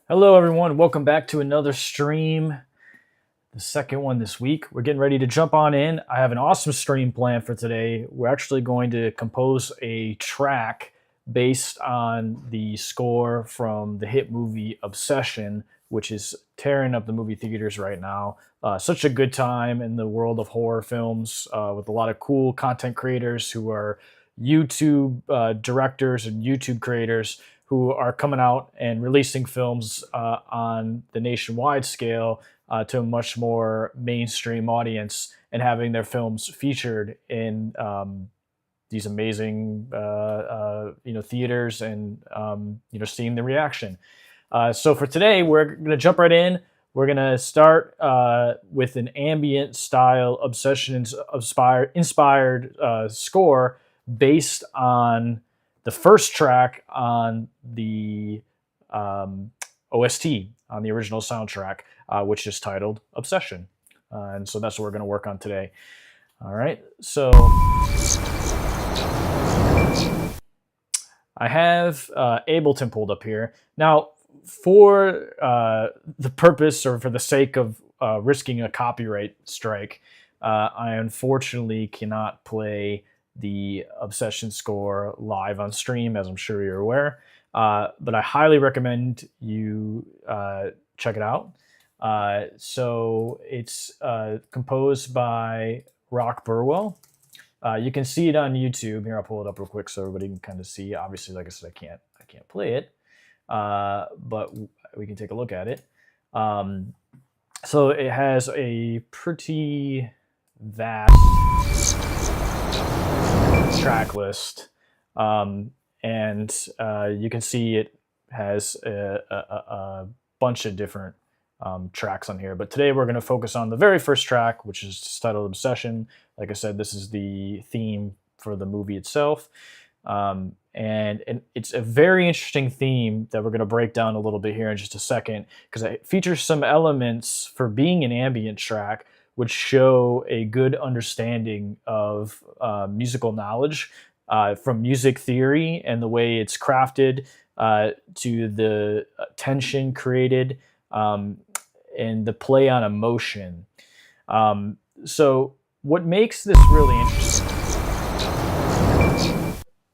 Hello, everyone. Welcome back to another stream, the second one this week. We're getting ready to jump on in. I have an awesome stream planned for today. We're actually going to compose a track based on the score from the hit movie Obsession, which is tearing up the movie theaters right now. Such a good time in the world of horror films with a lot of cool content creators who are YouTube directors and YouTube creators who are coming out and releasing films on the nationwide scale to a much more mainstream audience and having their films featured in these amazing theaters and seeing the reaction. So for today, we're going to jump right in. We're going to start with an ambient style Obsession inspired score based on the first track on the OST, on the original soundtrack, which is titled Obsession. And so that's what we're going to work on today. All right. So I have Ableton pulled up here. Now, for the purpose or for the sake of risking a copyright strike, I unfortunately cannot play the Obsession score live on stream, as I'm sure you're aware. But I highly recommend you check it out. So it's composed by Rock Burwell. You can see it on YouTube. Here, I'll pull it up real quick so everybody can kind of see. Obviously, like I said, I can't play it, but we can take a look at it. So it has a pretty vast track list, and you can see it has a bunch of different tracks on here. But today we're going to focus on the very first track, which is titled Obsession. Like I said, this is the theme for the movie itself. And it's a very interesting theme that we're going to break down a little bit here in just a second, because it features some elements for being an ambient track which show a good understanding of musical knowledge from music theory and the way it's crafted to the tension created and the play on emotion. So what makes this really interesting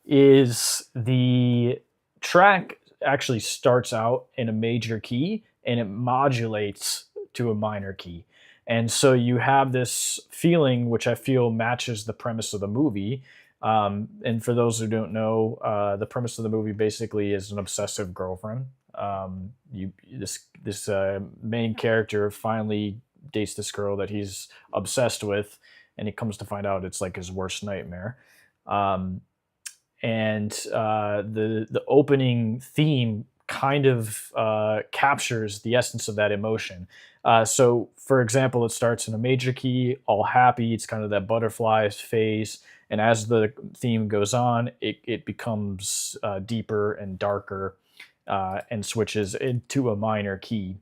is the track actually starts out in a major key and it modulates to a minor key. And so you have this feeling, which I feel matches the premise of the movie. And for those who don't know, the premise of the movie basically is an obsessive girlfriend. This main character finally dates this girl that he's obsessed with, and he comes to find out it's like his worst nightmare. And the opening theme kind of captures the essence of that emotion. So, for example, it starts in a major key, all happy. It's kind of that butterfly phase. And as the theme goes on, it becomes deeper and darker and switches into a minor key.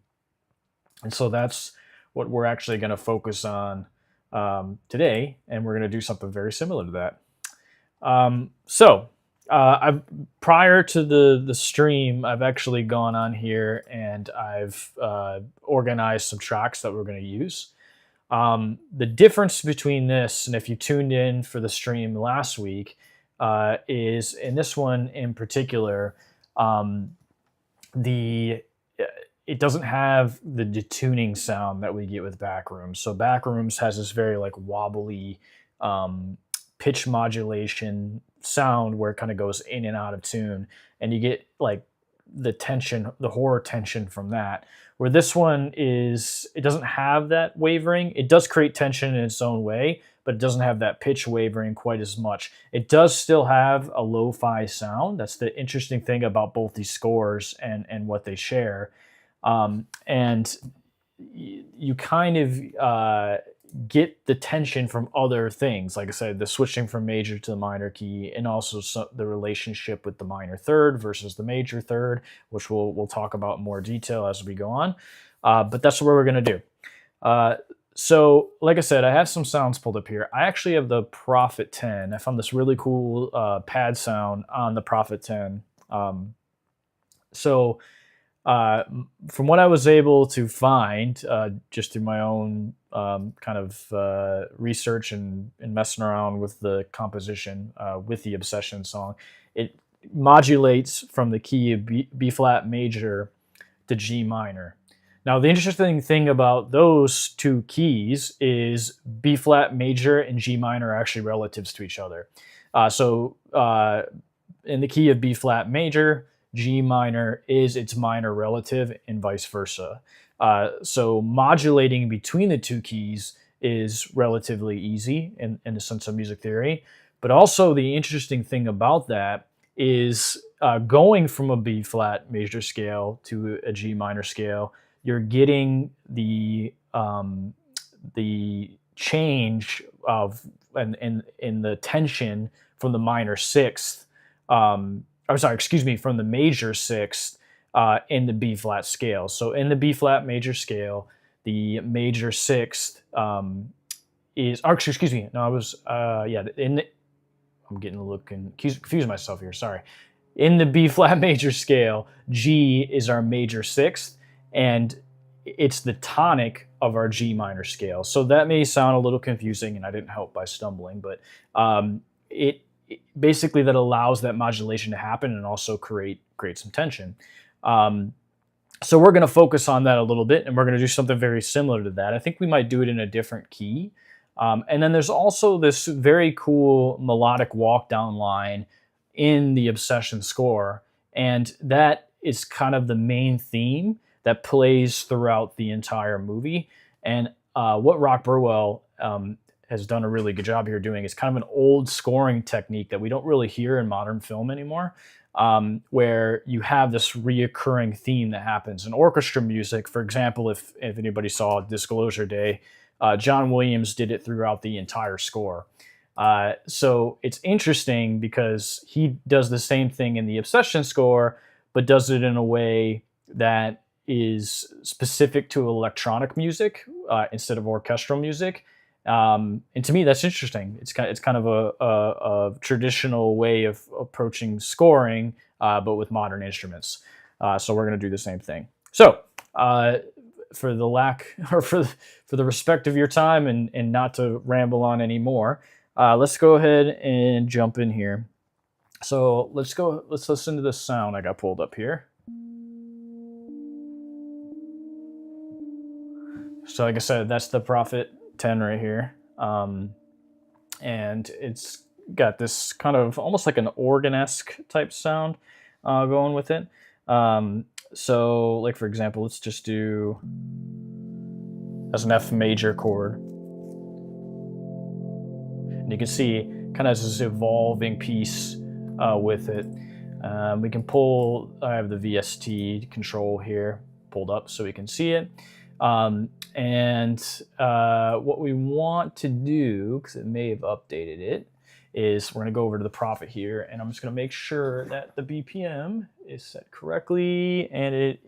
And so that's what we're actually going to focus on today. And we're going to do something very similar to that. I've prior to the stream, I've actually gone on here and I've organized some tracks that we're going to use. The difference between this and if you tuned in for the stream last week is in this one in particular, it doesn't have the detuning sound that we get with Backrooms. So Backrooms has this very like wobbly pitch modulation sound where it kind of goes in and out of tune, and you get like the tension, the horror tension from that. Where this one is, it doesn't have that wavering. It does create tension in its own way, but it doesn't have that pitch wavering quite as much. It does still have a lo-fi sound. That's the interesting thing about both these scores and what they share. And you kind of get the tension from other things. Like I said, the switching from major to the minor key, and also the relationship with the minor third versus the major third, which we'll talk about in more detail as we go on. But that's what we're going to do. So like I said, I have some sounds pulled up here. I actually have the Prophet 10. I found this really cool pad sound on the Prophet 10. So From what I was able to find, just through my own kind of research and messing around with the composition with the Obsession song, it modulates from the key of B flat major to G minor. Now, the interesting thing about those two keys is B flat major and G minor are actually relatives to each other. So in the key of B flat major, G minor is its minor relative and vice versa. So modulating between the two keys is relatively easy in the sense of music theory. But also the interesting thing about that is going from a B flat major scale to a G minor scale, you're getting the change of and in the tension from the minor sixth. I'm sorry, excuse me, from the major sixth in the B flat scale. So in the B flat major scale, the major sixth is. Or excuse me, no, I was yeah. I'm getting a little confused myself here. Sorry. In the B flat major scale, G is our major sixth, and it's the tonic of our G minor scale. So that may sound a little confusing, and I didn't help by stumbling, but it basically that allows that modulation to happen and also create some tension. So we're going to focus on that a little bit, and we're going to do something very similar to that. I think we might do it in a different key. And then there's also this very cool melodic walk down line in the Obsession score, and that is kind of the main theme that plays throughout the entire movie. And what Rock Burwell has done a really good job here doing is kind of an old scoring technique that we don't really hear in modern film anymore, where you have this reoccurring theme that happens in orchestra music. For example, if anybody saw Disclosure Day, John Williams did it throughout the entire score. So it's interesting because he does the same thing in the Obsession score, but does it in a way that is specific to electronic music instead of orchestral music. And to me, that's interesting. It's kind of a traditional way of approaching scoring, but with modern instruments. So we're going to do the same thing. So for the lack or for the respect of your time and not to ramble on anymore, let's go ahead and jump in here. So let's listen to this sound I got pulled up here. So like I said, that's the Prophet 10 right here. And it's got this kind of almost like an organ-esque type sound going with it. So like for example, let's just do as an F major chord. And you can see kind of this evolving piece with it. We can pull, I have the VST control here pulled up so we can see it. And what we want to do, because it may have updated it, is we're going to go over to the Prophet here, and I'm just going to make sure that the BPM is set correctly, and it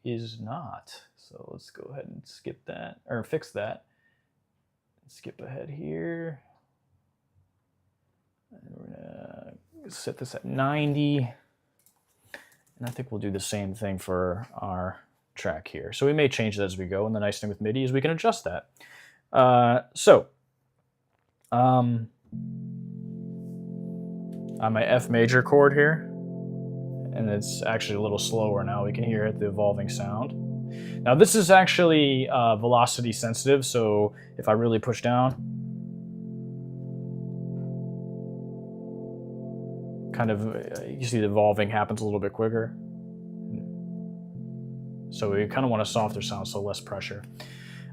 is not. So let's go ahead and skip that, or fix that. Skip ahead here. And we're going to set this at 90. And I think we'll do the same thing for our track here. So we may change that as we go, and the nice thing with MIDI is we can adjust that. On my F major chord here, and it's actually a little slower now. We can hear it, the evolving sound. Now this is actually velocity sensitive, so if I really push down, kind of, you see the evolving happens a little bit quicker. So we kind of want a softer sound, so less pressure.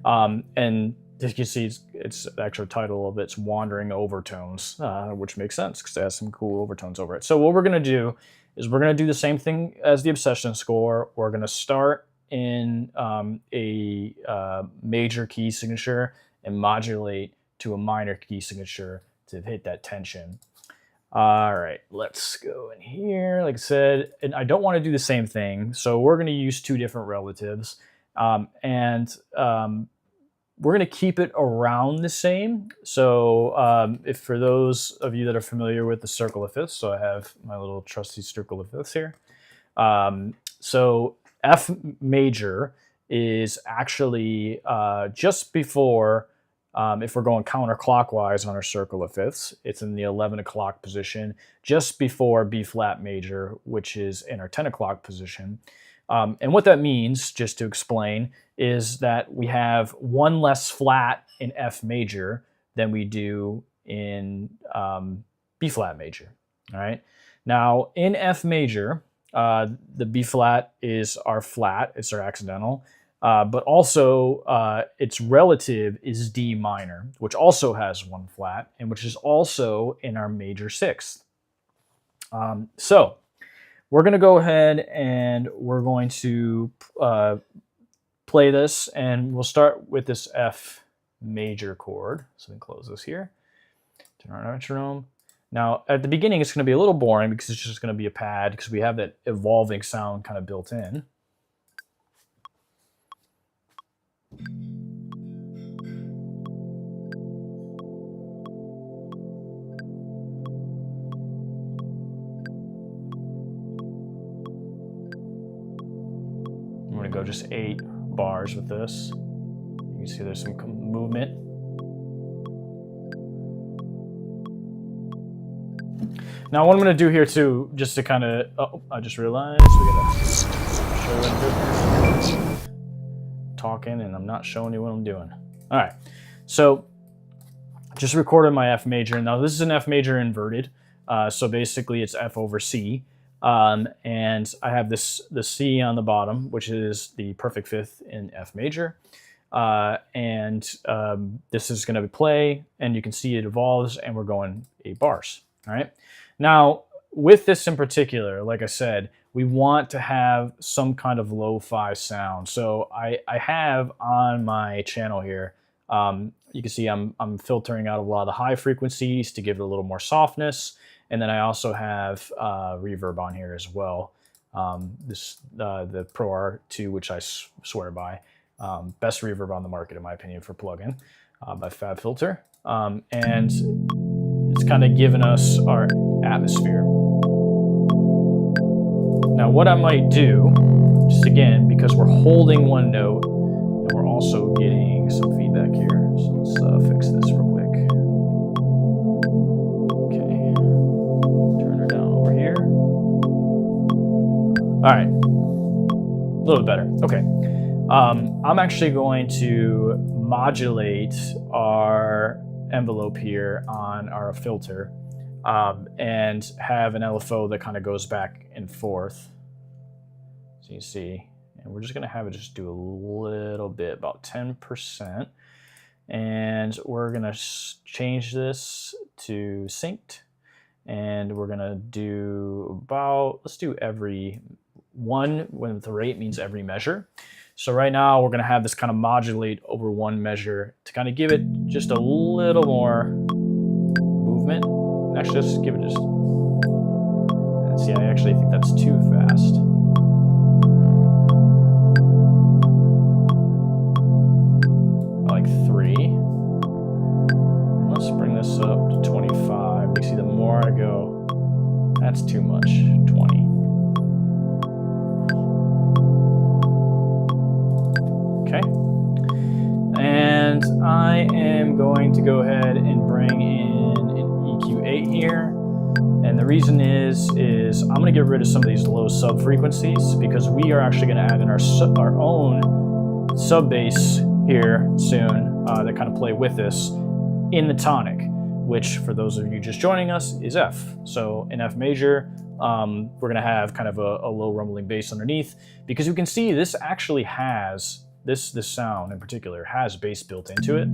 And as you can see, it's the actual title of it's Wandering Overtones, which makes sense because it has some cool overtones over it. So what we're going to do is we're going to do the same thing as the Obsession score. We're going to start in a major key signature and modulate to a minor key signature to hit that tension. All right, let's go in here. Like I said, and I don't want to do the same thing, so we're going to use two different relatives, and we're going to keep it around the same. So if for those of you that are familiar with the circle of fifths, so I have my little trusty circle of fifths here. So F major is actually just before, if we're going counterclockwise on our circle of fifths, it's in the 11 o'clock position, just before B flat major, which is in our 10 o'clock position. And what that means, just to explain, is that we have one less flat in F major than we do in B flat major. All right. Now in F major, the B flat is our flat, it's our accidental, but also its relative is D minor, which also has one flat and which is also in our major sixth. So we're going to go ahead and we're going to play this, and we'll start with this F major chord. So we can close this here, turn on our metronome. Now, at the beginning, it's going to be a little boring because it's just going to be a pad because we have that evolving sound kind of built in. I'm going to go just 8 bars with this. You can see there's some movement. Now what I'm going to do here too, just to kind of, oh, I just realized we got to show you talking and I'm not showing you what I'm doing. All right, so just recorded my F major. Now this is an F major inverted, so basically it's F over C, and I have the C on the bottom, which is the perfect fifth in F major, and this is going to play, and you can see it evolves, and we're going 8 bars. All right. Now, with this in particular, like I said, we want to have some kind of lo-fi sound. So I have on my channel here, you can see I'm filtering out a lot of the high frequencies to give it a little more softness. And then I also have reverb on here as well. The Pro R2, which I swear by. Best reverb on the market, in my opinion, for plugin by FabFilter. And it's kind of given us our atmosphere. Now what I might do, just again, because we're holding one note and we're also getting some feedback here, so let's fix this real quick. Okay, turn her down over here. All right, a little bit better. Okay, I'm actually going to modulate our envelope here on our filter and have an LFO that kind of goes back and forth, so you see, and we're just going to have it just do a little bit, about 10%, and we're going to change this to synced, and we're going to do about, let's do every one, when the rate means every measure. So right now we're going to have this kind of modulate over one measure to kind of give it just a little more movement. And actually, let's give it just, see, I actually think that's too fast. I like 3. Let's bring this up to 25. You see, the more I go, that's too much, 20. Okay, and I am going to go ahead and bring in an EQ8 here, and the reason is I'm going to get rid of some of these low sub frequencies because we are actually going to add in our own sub bass here soon that kind of play with this in the tonic, which for those of you just joining us is F. So in F major, we're going to have kind of a low rumbling bass underneath, because you can see this actually has this sound in particular has bass built into it.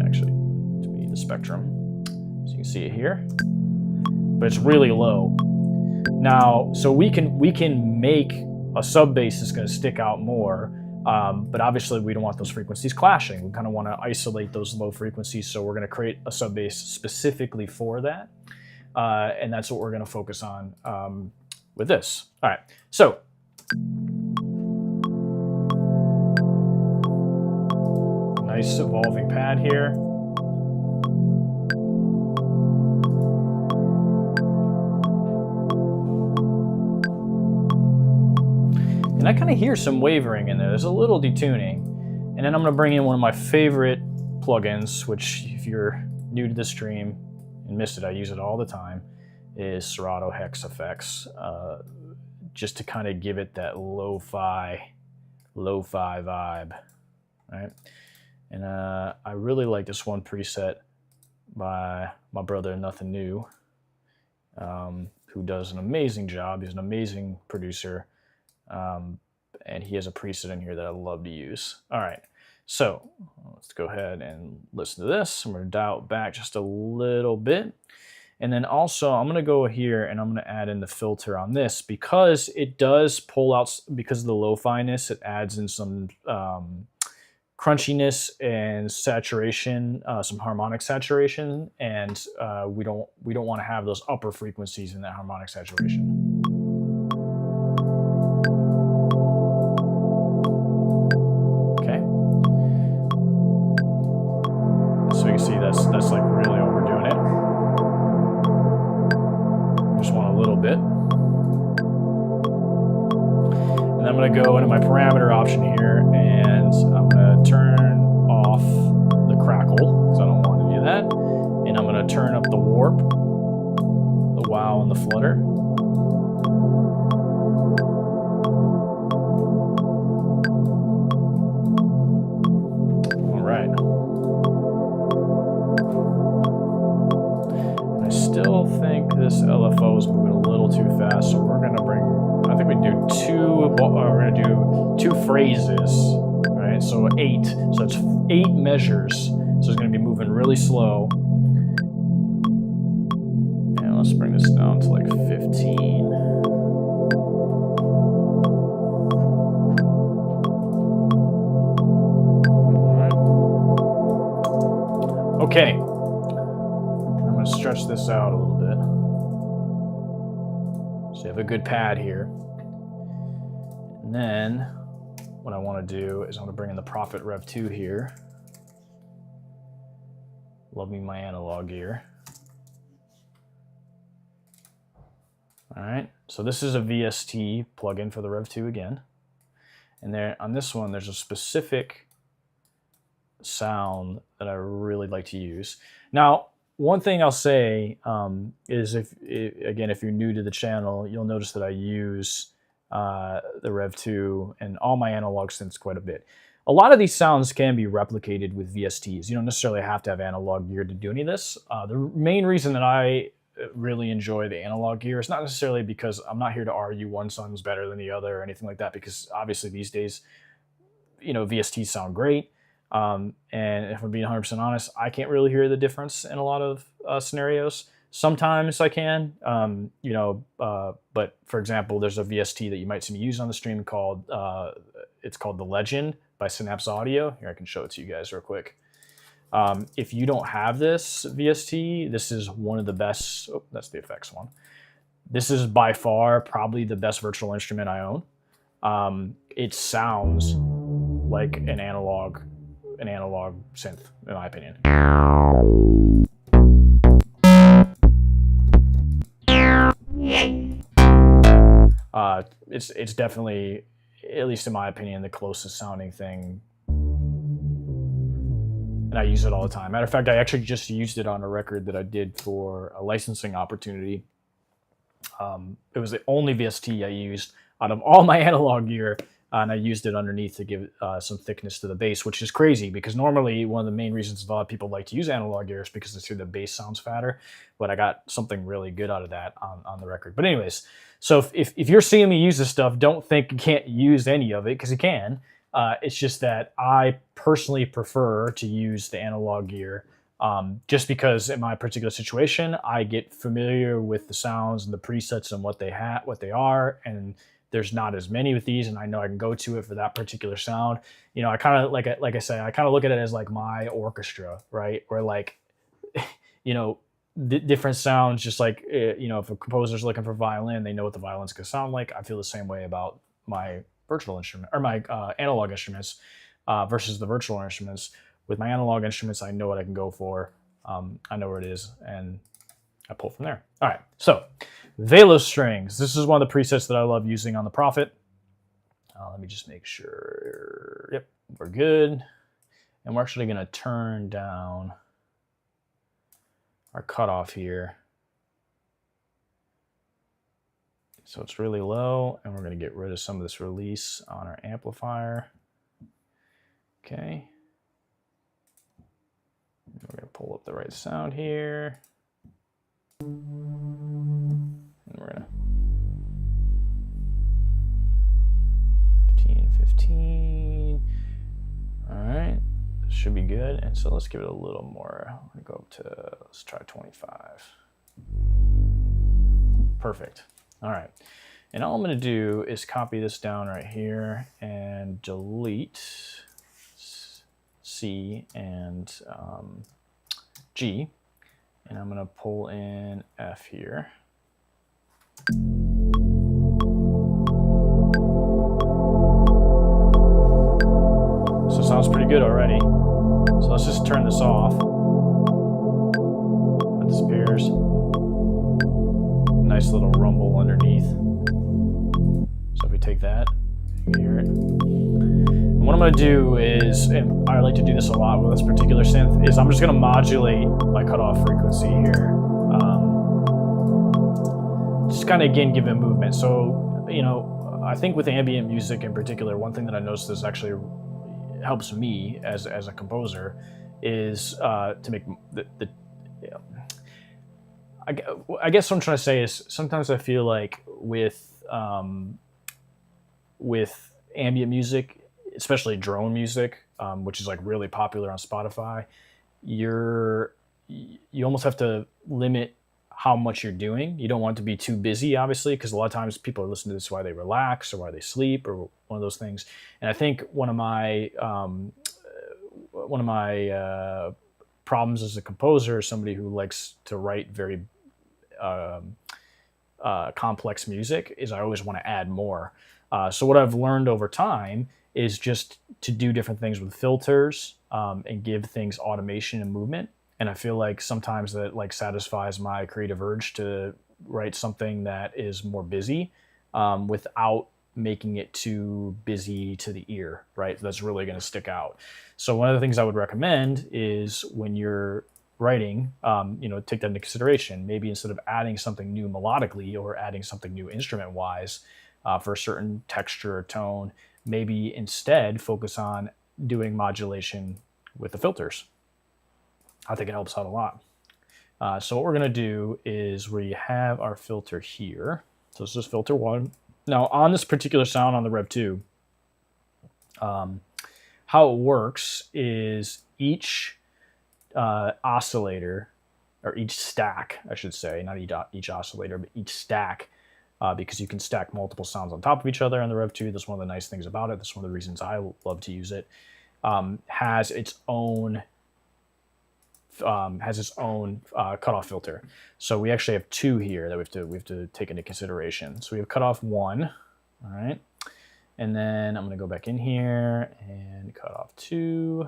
Actually, to me, the spectrum, so you can see it here, but it's really low. Now, so we can make a sub bass that's going to stick out more, but obviously we don't want those frequencies clashing. We kind of want to isolate those low frequencies, so we're going to create a sub bass specifically for that, and that's what we're going to focus on with this. All right, so. Nice evolving pad here. And I kind of hear some wavering in there. There's a little detuning. And then I'm going to bring in one of my favorite plugins, which if you're new to the stream and missed it, I use it all the time, is Serato Hex Effects, just to kind of give it that lo-fi vibe, right? And I really like this one preset by my brother Nothing New, who does an amazing job. He's an amazing producer, and he has a preset in here that I love to use. All right, so let's go ahead and listen to this. I'm going to dial it back just a little bit. And then also I'm going to go here and I'm going to add in the filter on this because it does pull out, because of the lo-fi-ness, it adds in some crunchiness and saturation, some harmonic saturation, and we don't want to have those upper frequencies in that harmonic saturation. Okay. So you can see that's like really overdoing it. Just want a little bit. And I'm going to go into my parameter option here, and I'm going to turn off the crackle because I don't want to do that. And I'm going to turn up the warp, the wow, and the flutter. All right. I still think this LFO is moving a little too fast, so we're going to bring, I think we do we're going to do 2 phrases, right? So 8. So it's 8 measures. So it's going to be moving really slow. And let's bring this down to like 15. All right. Okay. I'm going to stretch this out a little bit. So you have a good pad here. And then what I want to do is I want to bring in the Prophet Rev 2 here. Love me my analog gear. All right, so this is a VST plugin for the Rev 2 again. And there on this one, there's a specific sound that I really like to use. Now, one thing I'll say is if you're new to the channel, you'll notice that I use the Rev 2 and all my analog synths quite a bit. A lot of these sounds can be replicated with VSTs. You don't necessarily have to have analog gear to do any of this. The main reason that I really enjoy the analog gear is not necessarily because I'm not here to argue one sounds better than the other or anything like that, because obviously these days, VSTs sound great. And if I'm being 100% honest, I can't really hear the difference in a lot of scenarios. Sometimes I can, but for example, there's a VST that you might see me use on the stream called, it's called The Legend by Synapse Audio. Here, I can show it to you guys real quick. If you don't have this VST, this is one of the best, oh, that's the effects one. This is by far probably the best virtual instrument I own. It sounds like an analog synth, in my opinion. It's definitely, at least in my opinion, the closest sounding thing, and I use it all the time. Matter of fact, I actually just used it on a record that I did for a licensing opportunity. It was the only VST I used out of all my analog gear, and I used it underneath to give some thickness to the bass, which is crazy because normally one of the main reasons a lot of people like to use analog gear is because it's through the bass sounds fatter, but I got something really good out of that on the record. But anyways, so if you're seeing me use this stuff, don't think you can't use any of it, because you can. It's just that I personally prefer to use the analog gear just because in my particular situation, I get familiar with the sounds and the presets and what they are, and there's not as many with these, and I know I can go to it for that particular sound. I kind of, like I say, I kind of look at it as like my orchestra, right? Or like, different sounds, just like, if a composer's looking for violin, they know what the violin's gonna sound like. I feel the same way about my virtual instrument, or my analog instruments versus the virtual instruments. With my analog instruments, I know what I can go for. I know where it is, and I pull from there. All right, so Velo strings. This is one of the presets that I love using on the Prophet. Let me just make sure. Yep, we're good. And we're actually going to turn down our cutoff here. So it's really low, and we're going to get rid of some of this release on our amplifier. Okay. We're going to pull up the right sound here. And we're going to 15. All right. Should be good. And so let's give it a little more. I'm going to go up to, let's try 25. Perfect. All right. And all I'm going to do is copy this down right here and delete C and G. And I'm going to pull in F here. So it sounds pretty good already. So let's just turn this off. It disappears. Nice little rumble underneath. So if we take that, you can hear it. And what I'm going to do is, and I like to do this a lot with this particular synth, is I'm just going to modulate my cutoff frequency here. Just kind of, again, give it movement. So, you know, I think with ambient music in particular, one thing that I noticed is actually helps me as a composer is to make I guess what I'm trying to say is sometimes I feel like with ambient music, especially drone music, which is like really popular on Spotify, you almost have to limit how much you're doing. You don't want it to be too busy, obviously, because a lot of times people are listening to this while they relax or while they sleep or one of those things. And I think one of my problems as a composer is somebody who likes to write very complex music is I always want to add more. So what I've learned over time is just to do different things with filters and give things automation and movement. And I feel like sometimes that like satisfies my creative urge to write something that is more busy without making it too busy to the ear, right? That's really going to stick out. So one of the things I would recommend is when you're writing, take that into consideration. Maybe instead of adding something new melodically or adding something new instrument-wise for a certain texture or tone, maybe instead focus on doing modulation with the filters. I think it helps out a lot. So what we're going to do is we have our filter here. So this is filter 1. Now on this particular sound on the Rev 2, how it works is each oscillator, or each stack, I should say, not each oscillator, but each stack, because you can stack multiple sounds on top of each other on the Rev 2. That's one of the nice things about it. That's one of the reasons I love to use it. Has its own cutoff filter. So we actually have 2 here that we have to take into consideration. So we have cutoff 1, all right, and then I'm going to go back in here and cutoff 2.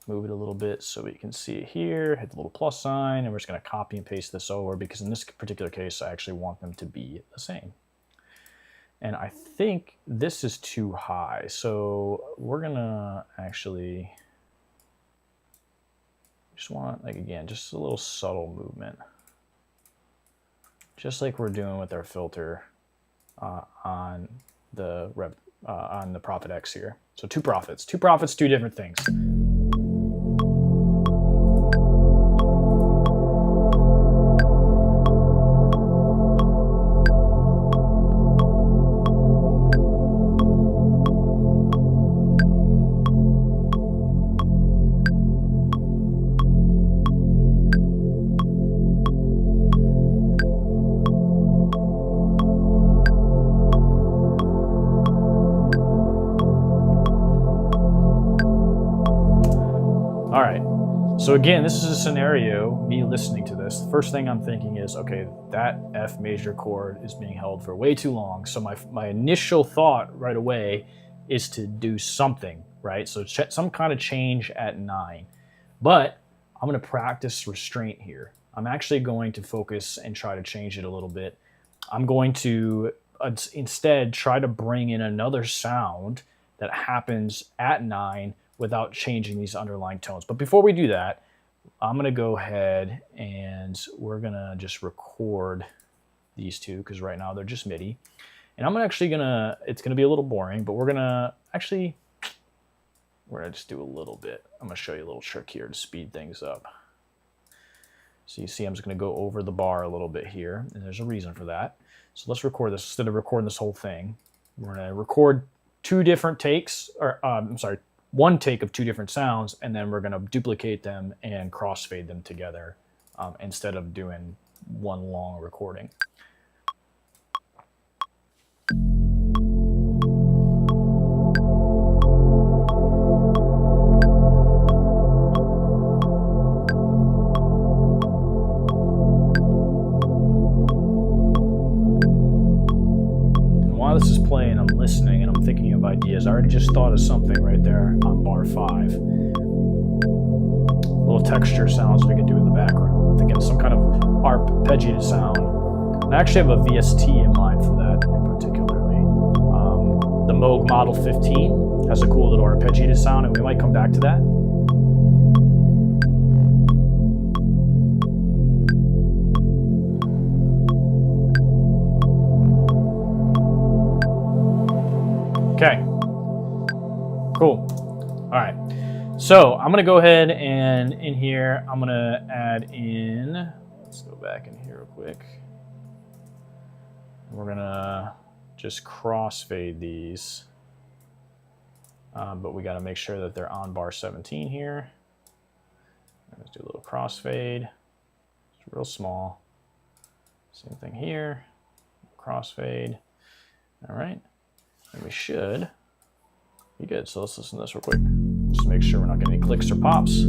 Move it a little bit so we can see it here. Hit the little plus sign, and we're just going to copy and paste this over because in this particular case, I actually want them to be the same. And I think this is too high, so we're going to actually just want, like, again, just a little subtle movement, just like we're doing with our filter on the Prophet X here. So 2 Prophets, 2 different things. All right, so again, this is a scenario, me listening to this, the first thing I'm thinking is, okay, that F major chord is being held for way too long. So my initial thought right away is to do something, right? So some kind of change at 9. But I'm gonna practice restraint here. I'm actually going to focus and try to change it a little bit. I'm going to instead try to bring in another sound that happens at 9 without changing these underlying tones. But before we do that, I'm going to go ahead and we're going to just record these two because right now they're just MIDI. And I'm actually going to, it's going to be a little boring, but we're going to just do a little bit. I'm going to show you a little trick here to speed things up. So you see I'm just going to go over the bar a little bit here, and there's a reason for that. So let's record this instead of recording this whole thing. We're going to record two different takes, or I'm sorry, one take of two different sounds, and then we're going to duplicate them and crossfade them together instead of doing one long recording. This is playing, I'm listening and I'm thinking of ideas. I already just thought of something right there on bar 5. Little texture sounds we can do in the background. I'm thinking some kind of arpeggiated sound. And I actually have a VST in mind for that in particularly. The Moog Model 15 has a cool little arpeggiated sound, and we might come back to that. Okay, cool. All right, so I'm gonna go ahead and in here, I'm gonna add in, let's go back in here real quick. We're gonna just crossfade these, but we gotta make sure that they're on bar 17 here. Let's do a little crossfade, it's real small. Same thing here, crossfade, all right. And we should be good. So let's listen to this real quick. Just to make sure we're not getting any clicks or pops.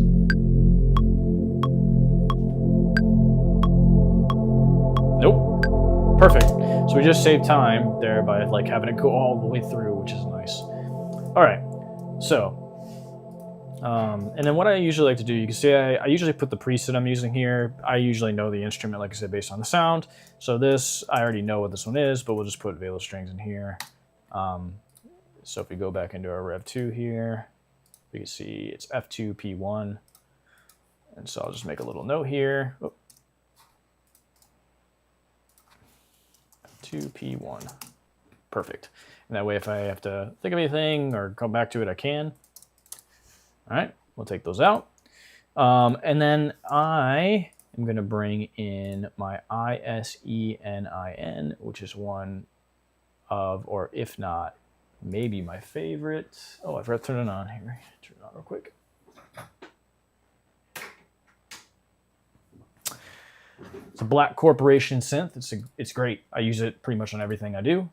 Nope. Perfect. So we just saved time there by like having it go all the way through, which is nice. All right. So, and then what I usually like to do, you can see I usually put the preset I'm using here. I usually know the instrument, like I said, based on the sound. So this, I already know what this one is, but we'll just put Velo strings in here. So if we go back into our Rev 2 here, we can see it's F2 P1. And so I'll just make a little note here. Oh. F2 P1. Perfect. And that way if I have to think of anything or come back to it, I can. All right, we'll take those out. And then I am going to bring in my ISENIN, which is one of, or if not, maybe my favorite. Oh, I forgot to turn it on here. Turn it on real quick. It's a Black Corporation synth. It's great. I use it pretty much on everything I do.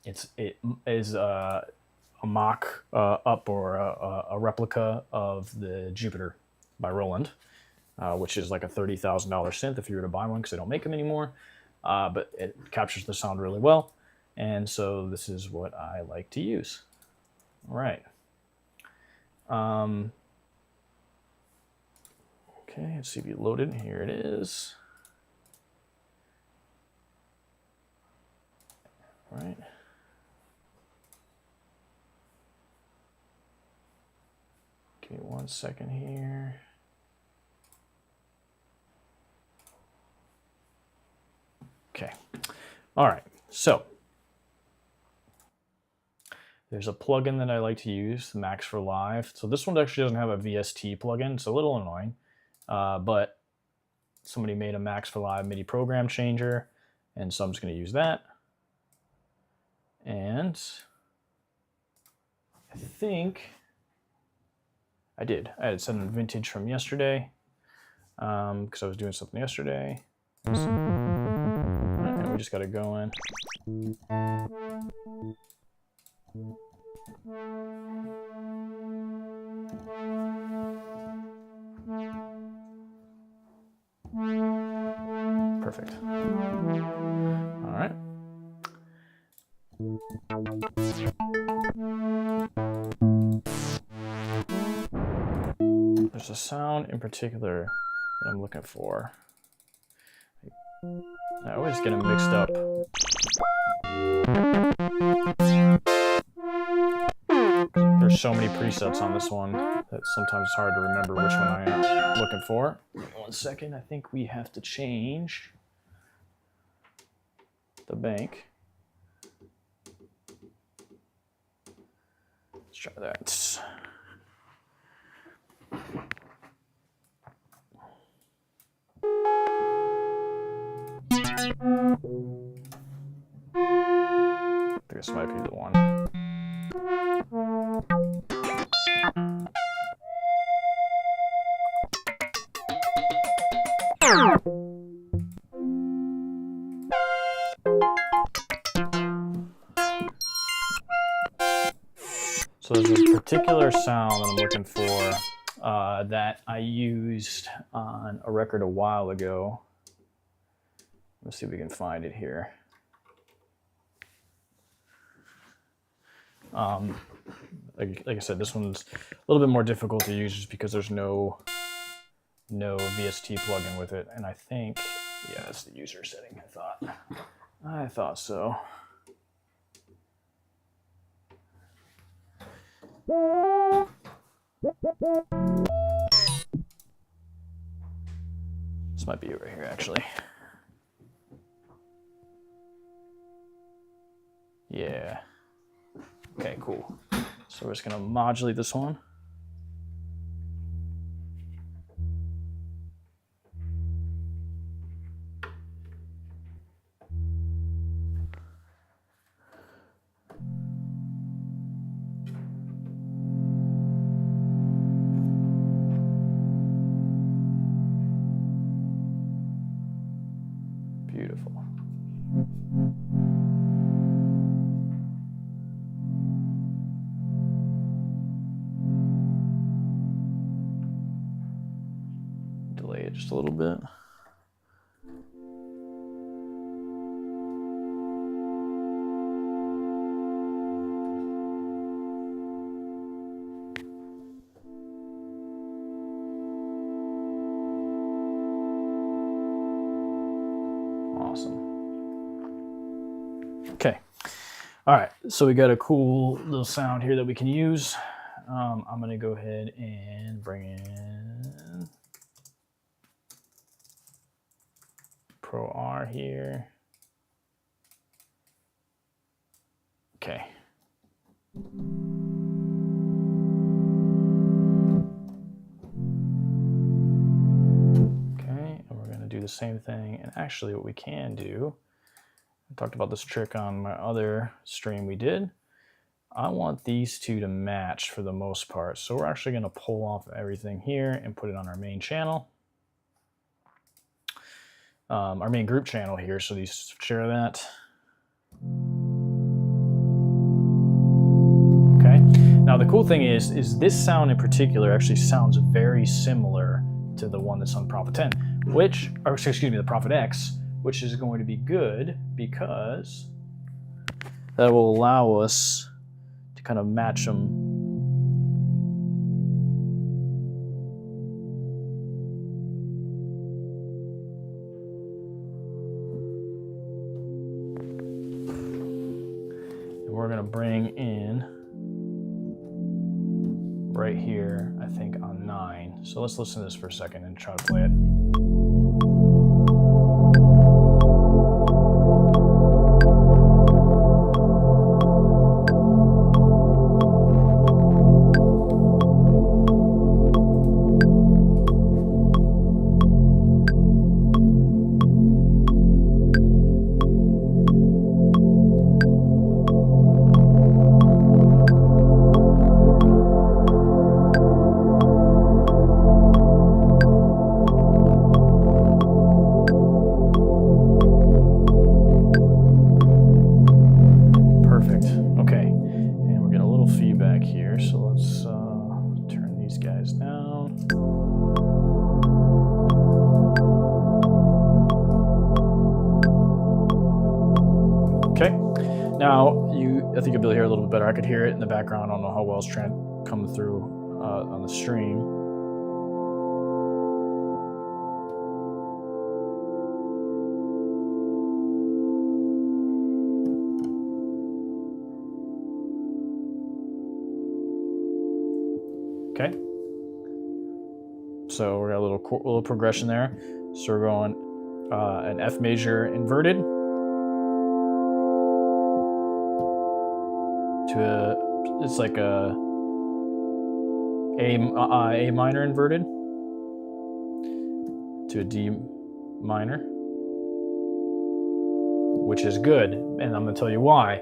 It is a mock up or a replica of the Jupiter by Roland, which is like a $30,000 synth if you were to buy one because they don't make them anymore. But it captures the sound really well. And so this is what I like to use. All right. Okay, let's see if you load it. Here it is. All right. Give me 1 second here. Okay. All right. So there's a plugin that I like to use, Max for Live. So this one actually doesn't have a VST plugin. It's a little annoying, but somebody made a Max for Live MIDI program changer, and so I'm just going to use that. And I think I did. I had some vintage from yesterday because I was doing something yesterday. And we just got to go in. Perfect. All right. There's a sound in particular that I'm looking for. I always get them mixed up. There's so many presets on this one that sometimes it's hard to remember which one I am looking for. 1 second, I think we have to change the bank. Let's try that. I think this might be the one. So there's a particular sound that I'm looking for that I used on a record a while ago. Let's see if we can find it here. Like I said, this one's a little bit more difficult to use just because there's no VST plugin with it. And I think, yeah, that's the user setting, I thought so. This might be it right here, actually. Yeah. Okay, cool. So we're just gonna modulate this one. Beautiful. Delay it just a little bit. Awesome. Okay. All right. So we got a cool little sound here that we can use. I'm going to go ahead and bring in Pro R here. Okay. Do the same thing. And actually what we can do, I talked about this trick on my other stream we did. I want these two to match for the most part. So we're actually going to pull off everything here and put it on our main channel. Our main group channel here, so these share that. Okay. Now the cool thing is this sound in particular actually sounds very similar to the one that's on Prophet 10. The Prophet X, which is going to be good because that will allow us to kind of match them. And we're going to bring in right here, I think on 9. So let's listen to this for a second and try to play it. Now, I think you'll be able to hear a little bit better. I could hear it in the background. I don't know how well it's trying to come through on the stream. Okay. So we got a little progression there. So we're going an F major inverted to it's like a minor inverted to a D minor, which is good, and I'm going to tell you why.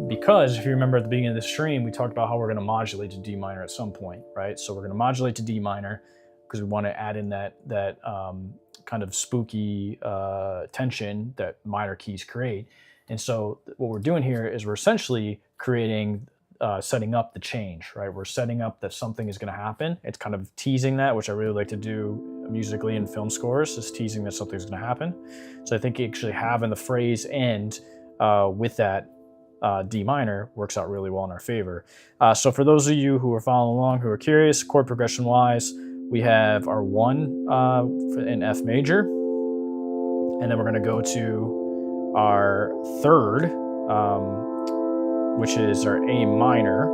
Because if you remember at the beginning of the stream, we talked about how we're going to modulate to D minor at some point, right? So we're going to modulate to D minor because we want to add in that kind of spooky tension that minor keys create. And so what we're doing here is we're essentially creating, setting up the change, right? We're setting up that something is going to happen. It's kind of teasing that, which I really like to do musically in film scores, is teasing that something's going to happen. So I think actually having the phrase end with that D minor works out really well in our favor. So for those of you who are following along, who are curious, chord progression wise, we have our 1 in F major, and then we're going to go to our 3rd, which is our A minor.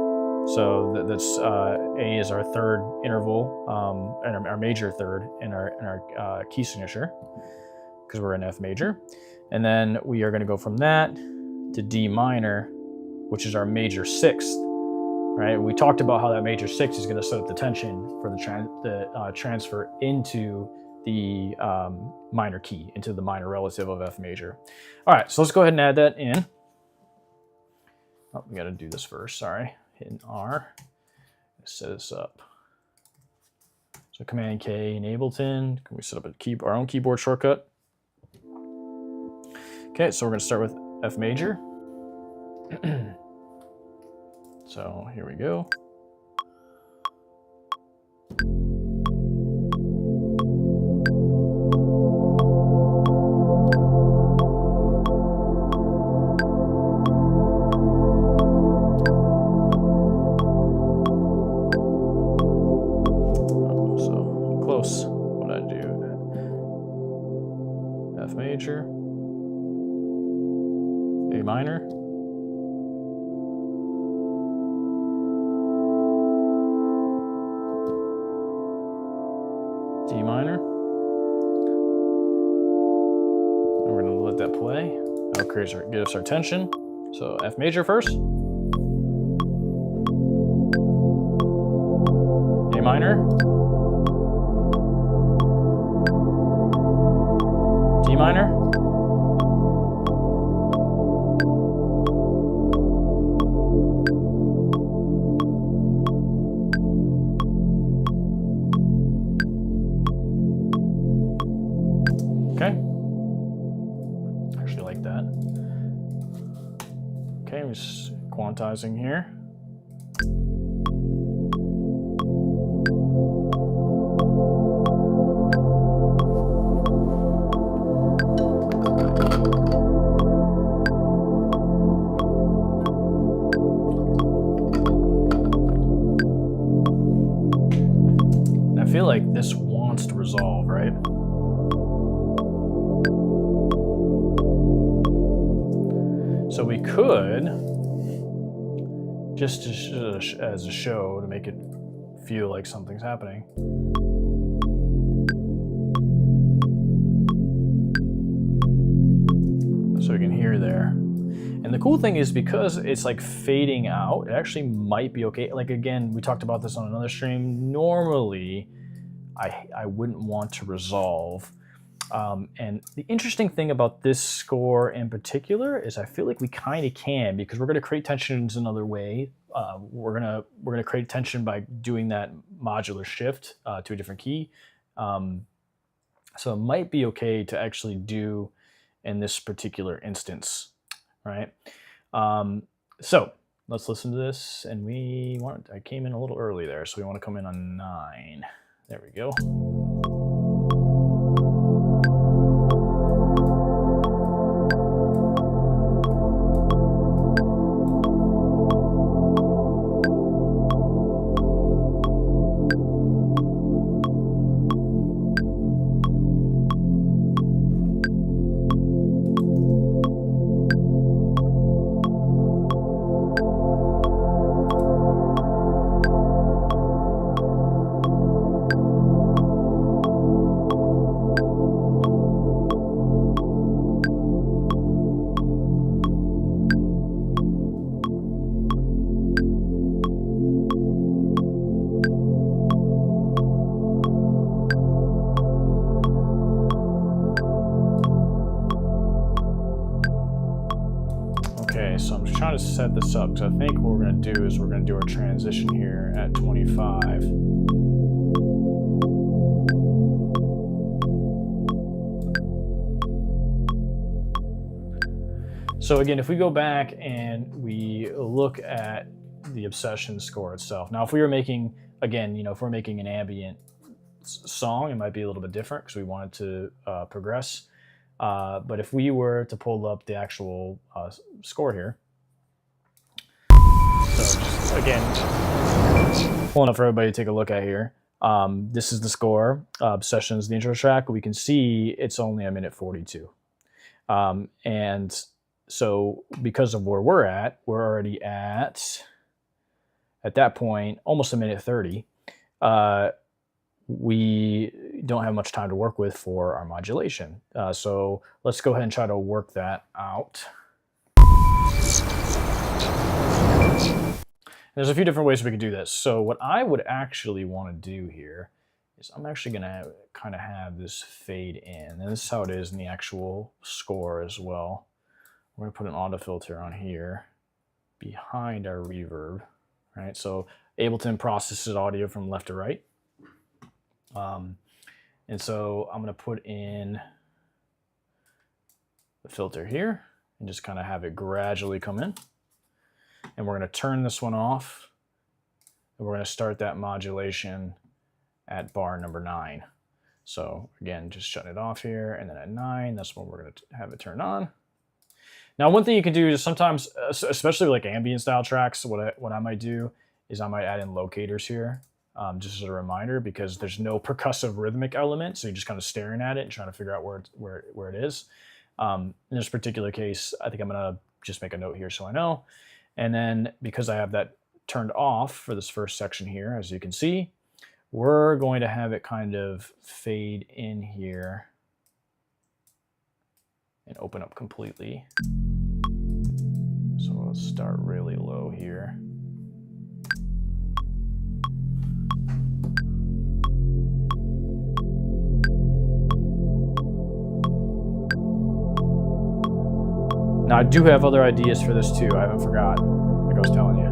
So that's A is our 3rd interval, and our major 3rd in our key signature, because we're in F major. And then we are going to go from that to D minor, which is our major 6th. Right? We talked about how that major 6 is going to set up the tension for the transfer into the minor key, into the minor relative of F major. All right, so let's go ahead and add that in. Oh, we got to do this first. Sorry, hitting R. Let's set this up. So Command K in Ableton. Can we set up our own keyboard shortcut? Okay, so we're going to start with F major. So here we go. So close. What did I do? F major, A minor. D minor. And we're going to let that play. That'll get us our tension. So F major first. A minor. D minor. Okay. I actually like that. Okay, we're just quantizing here. And I feel like this wants to resolve, right? So we could, just as a show, to make it feel like something's happening, so we can hear there. And the cool thing is, because it's like fading out, it actually might be okay. Like, again, we talked about this on another stream. Normally, I wouldn't want to resolve. And the interesting thing about this score in particular is I feel like we kind of can, because we're going to create tensions another way. We're gonna create tension by doing that modular shift to a different key. So it might be okay to actually do in this particular instance, right? So let's listen to this. And I came in a little early there, so we want to come in on 9. There we go. Okay, so I'm just trying to set this up because I think what we're going to do is we're going to do our transition here at 25. So again, if we go back and we look at the Obsession score itself. Now, if we were making, again, if we're making an ambient song, it might be a little bit different because we want it to progress. But if we were to pull up the actual score here, so just, again, pulling up for everybody to take a look at here. This is the score. Obsession is the intro track. We can see it's only 1:42. And so because of where we're at, we're already at that point, almost 1:30. We don't have much time to work with for our modulation. So let's go ahead and try to work that out. There's a few different ways we could do this. So what I would actually want to do here is I'm actually going to kind of have this fade in. And this is how it is in the actual score as well. We're going to put an auto filter on here behind our reverb, right? So Ableton processes audio from left to right. And so I'm going to put in the filter here and just kind of have it gradually come in. And we're going to turn this one off. And we're going to start that modulation at bar number 9. So again, just shutting it off here. And then at 9, that's when we're going to have it turn on. Now, one thing you can do is sometimes, especially like ambient style tracks, what I might do is I might add in locators here. Just as a reminder, because there's no percussive rhythmic element, so you're just kind of staring at it and trying to figure out where it is. In this particular case, I think I'm going to just make a note here so I know. And then because I have that turned off for this first section here, as you can see, we're going to have it kind of fade in here and open up completely. So let's start really low here. Now, I do have other ideas for this too. I haven't forgotten, like I was telling you.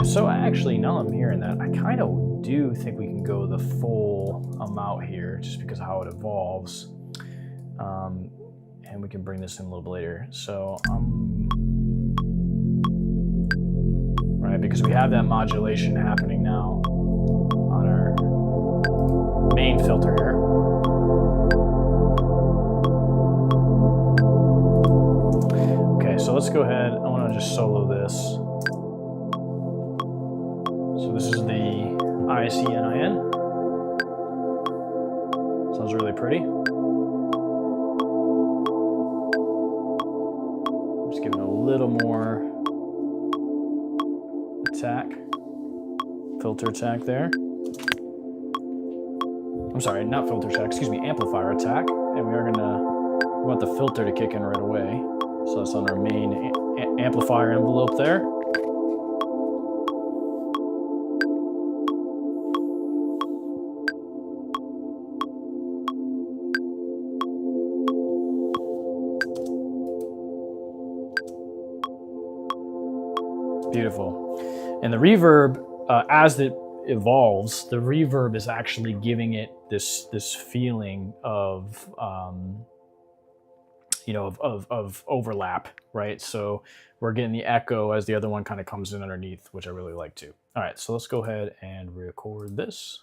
So actually, now I'm hearing that, I kind of do think we can go the full amount here just because of how it evolves. And we can bring this in a little bit later. So, right, because we have that modulation happening now on our main filter here. Okay, so let's go ahead. I want to just solo this. So this is the ICNIN. Sounds really pretty. Just giving it a little more attack, filter attack there. I'm sorry, not filter attack, excuse me, amplifier attack. And we want the filter to kick in right away. So that's on our main amplifier envelope there. Beautiful. And the reverb, as it evolves, the reverb is actually giving it this feeling of of overlap, right? So we're getting the echo as the other one kind of comes in underneath, which I really like too. All right, so let's go ahead and record this.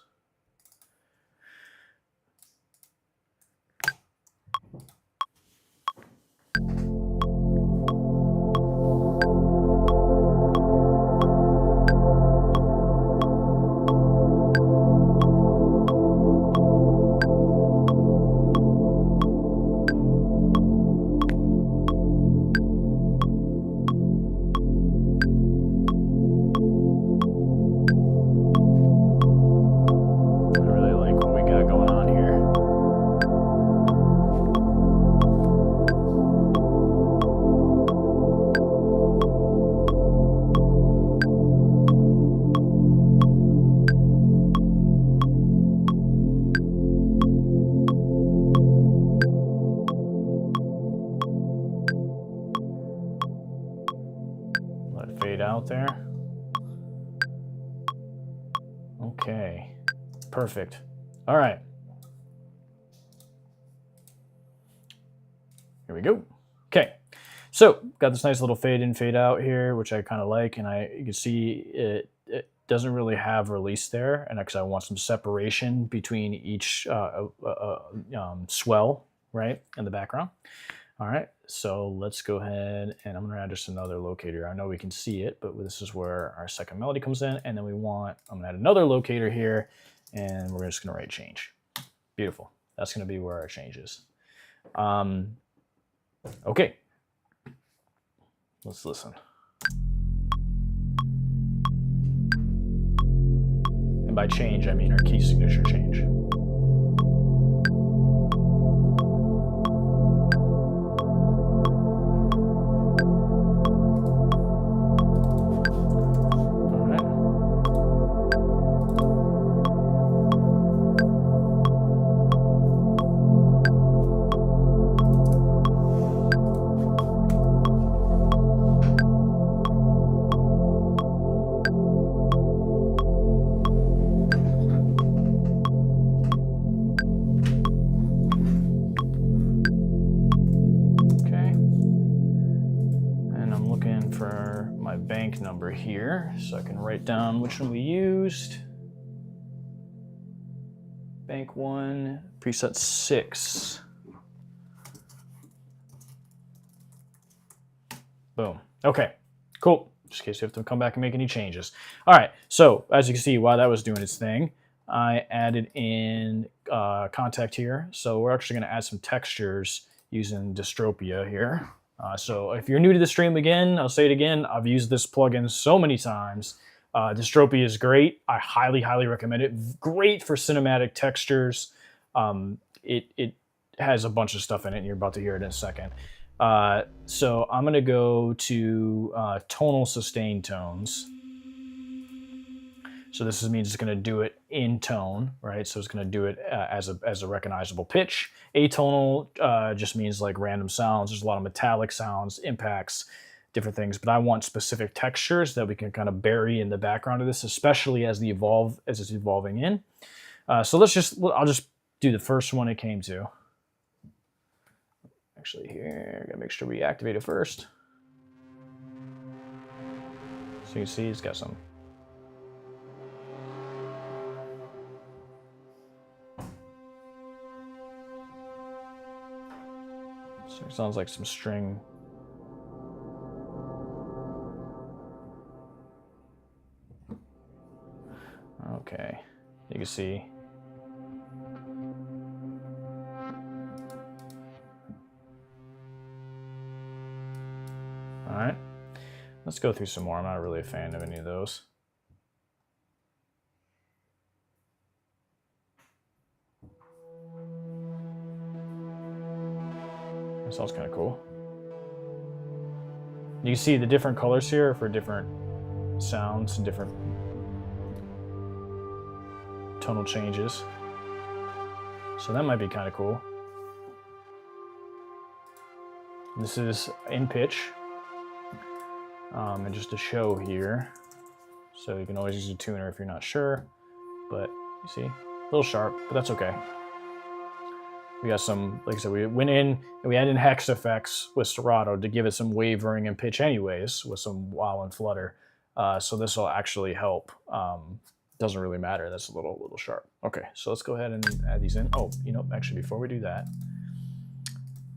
fade out there. Okay, perfect. All right. Here we go. Okay, so got this nice little fade in, fade out here, which I kind of like, and you can see it doesn't really have release there, and because I want some separation between each swell, right, in the background. All right, so let's go ahead, and I'm gonna add just another locator. I know we can see it, but this is where our second melody comes in, and then I'm gonna add another locator here, and we're just gonna write change. Beautiful. That's gonna be where our change is. Okay, let's listen. And by change, I mean our key signature change. For my bank number here, so I can write down which one we used. Bank 1, preset 6. Boom. Okay, cool. Just in case you have to come back and make any changes. All right, so as you can see, while that was doing its thing, I added in contact here. So we're actually going to add some textures using Dystropia here. So if you're new to the stream again, I'll say it again, I've used this plugin so many times. Dystropia is great. I highly, highly recommend it. Great for cinematic textures. It has a bunch of stuff in it, and you're about to hear it in a second. So I'm going to go to tonal sustain tones. So this means it's going to do it in tone, right? So it's going to do it as a recognizable pitch. Atonal just means like random sounds. There's a lot of metallic sounds, impacts, different things. But I want specific textures that we can kind of bury in the background of this, especially as it's evolving in. So I'll just do the first one it came to. Actually, here, gotta make sure we activate it first. So you see, it's got some. So it sounds like some string. Okay, you can see. All right, let's go through some more. I'm not really a fan of any of those. That sounds kind of cool. You see the different colors here for different sounds and different tonal changes. So that might be kind of cool. This is in pitch. And just a show here. So you can always use a tuner if you're not sure. But you see, a little sharp, but that's okay. We got some, like I said, we went in and we added in hex effects with Serato to give it some wavering and pitch anyways, with some wow and flutter. So this will actually help. Doesn't really matter. That's a little sharp. Okay, so let's go ahead and add these in. Oh, you know, actually before we do that,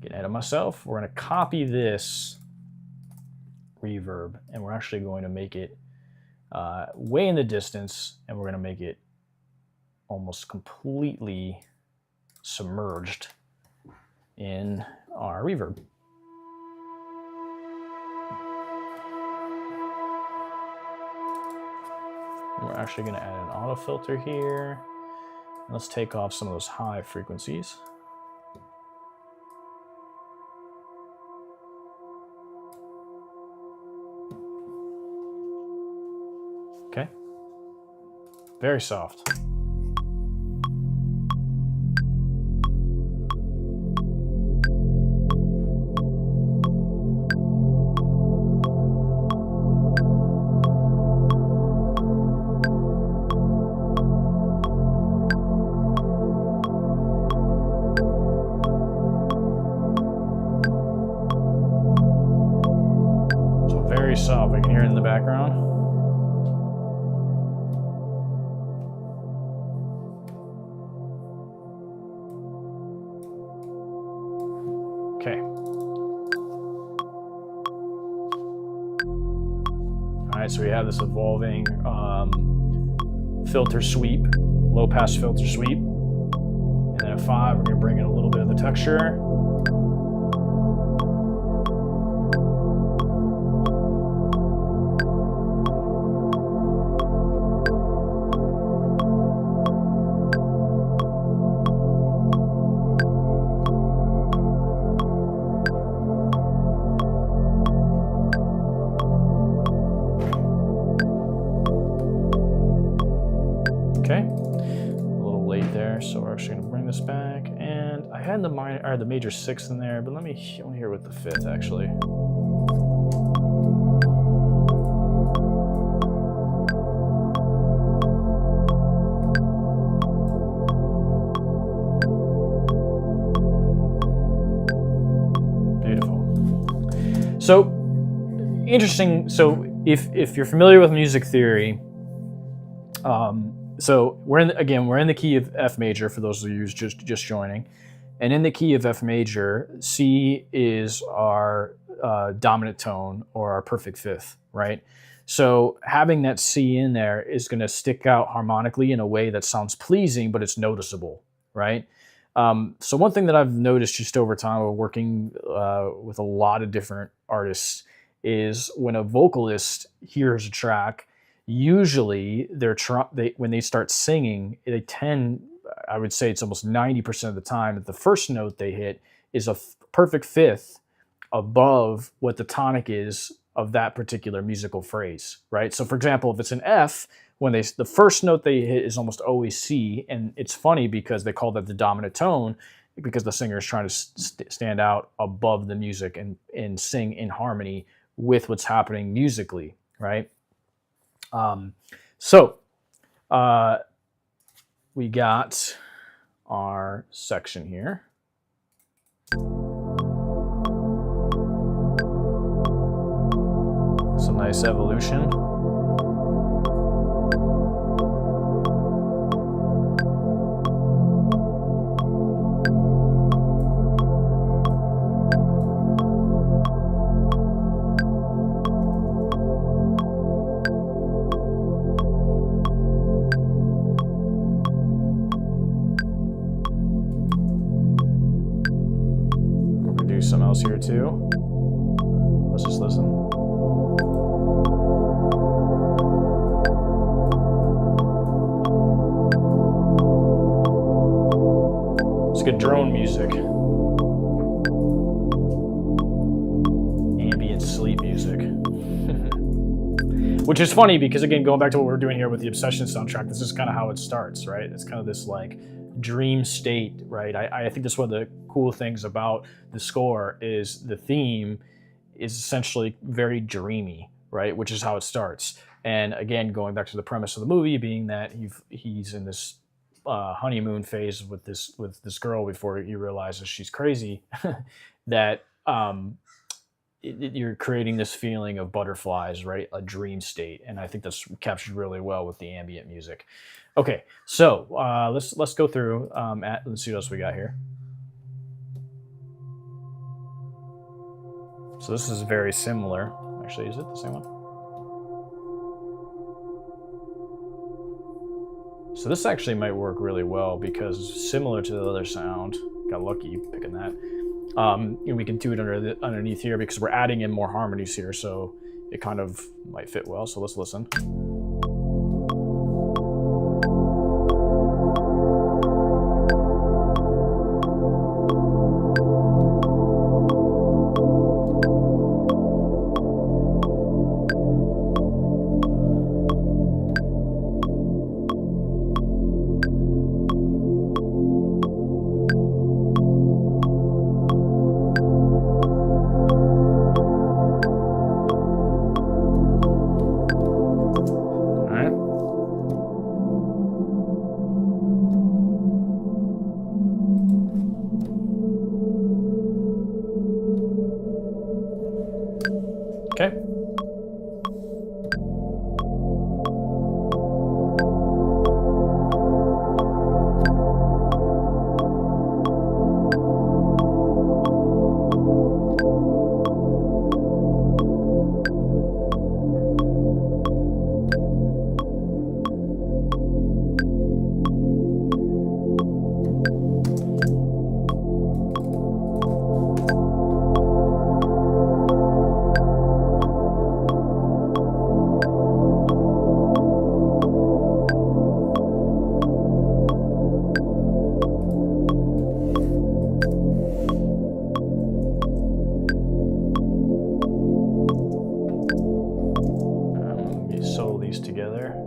getting ahead of myself, we're gonna copy this reverb and we're actually going to make it way in the distance, and we're gonna make it almost completely submerged in our reverb. And we're actually going to add an auto filter here. Let's take off some of those high frequencies. Okay. Very soft. very soft. I can hear it in the background. Okay. All right, so we have this evolving filter sweep, low pass filter sweep. And then at 5, we're gonna bring in a little bit of the texture. Okay, a little late there, so we're actually gonna bring this back. And I had the major 6th in there, but I want to hear with the 5th actually. Beautiful. So interesting. So if you're familiar with music theory, so we're in the key of F major for those of you who's just joining, and in the key of F major, C is our dominant tone or our perfect 5th, right? So having that C in there is going to stick out harmonically in a way that sounds pleasing, but it's noticeable, right? So one thing that I've noticed just over time of working with a lot of different artists is when a vocalist hears a track, usually when they start singing, they tend, I would say it's almost 90% of the time, that the first note they hit is a perfect 5th above what the tonic is of that particular musical phrase, right? So for example, if it's an F, the first note they hit is almost always C, and it's funny because they call that the dominant tone because the singer is trying to stand out above the music and sing in harmony with what's happening musically, right? We got our section here. Some nice evolution. Some else here too. Let's just listen. It's good drone music. Ambient sleep music. Which is funny because, again, going back to what we're doing here with the Obsession soundtrack, this is kind of how it starts, right? It's kind of this like dream state, right? I think that's one of the cool things about the score is the theme is essentially very dreamy, right? Which is how it starts. And again, going back to the premise of the movie being that he's in this honeymoon phase with this girl before he realizes she's crazy, that you're creating this feeling of butterflies, right? A dream state, and I think that's captured really well with the ambient music. Okay, so let's go through. Let's see what else we got here. So this is very similar. Actually, is it the same one? So this actually might work really well because similar to the other sound, got lucky picking that. And we can do it underneath here because we're adding in more harmonies here, so it kind of might fit well. So let's listen. Okay. Let me sew these together.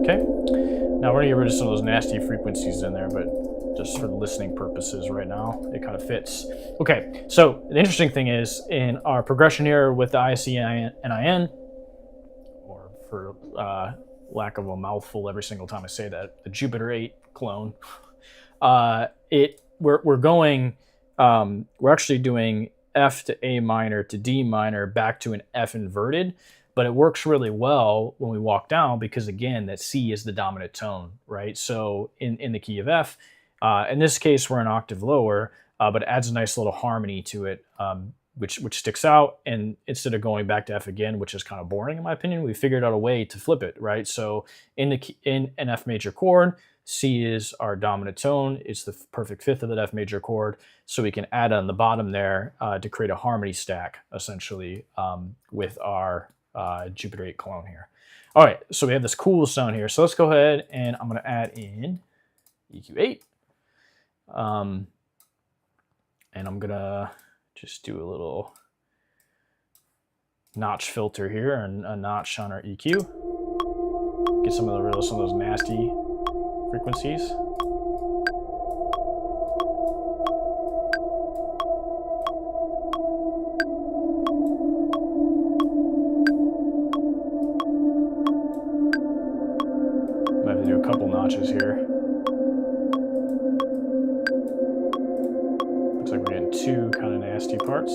Okay, now we're gonna get rid of some of those nasty frequencies in there, but just for listening purposes right now, it kind of fits. Okay, so the interesting thing is in our progression here with the ICNIN, or for lack of a mouthful every single time I say that, the Jupiter 8 clone, we're going, we're actually doing F to A minor to D minor back to an F inverted, but it works really well when we walk down because, again, that C is the dominant tone, right? So in the key of F, in this case, we're an octave lower, but it adds a nice little harmony to it, which sticks out. And instead of going back to F again, which is kind of boring in my opinion, we figured out a way to flip it, right? So in an F major chord, C is our dominant tone. It's the perfect fifth of that F major chord. So we can add on the bottom there to create a harmony stack, essentially, with our Jupiter 8 clone here. All right, so we have this cool sound here. So let's go ahead and I'm going to add in EQ8. And I'm going to just do a little notch filter here and a notch on our EQ. Get some of those nasty frequencies. Might have to do a couple notches here. Looks like we're getting two kind of nasty parts.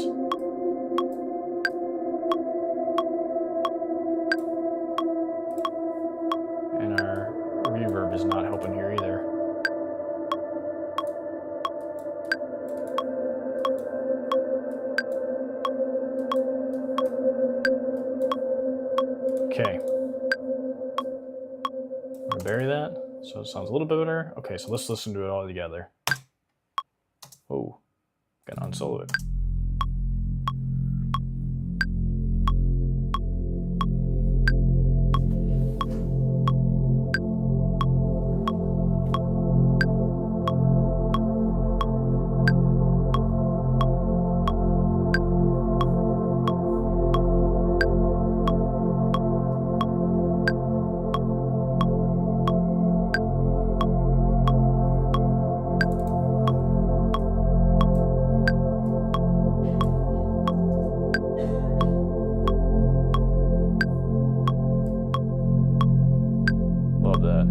And our reverb is not helping here either. Okay. I'm gonna bury that so it sounds a little bit better. Okay, so let's listen to it all together. Oh, gonna unsolo it. Love that.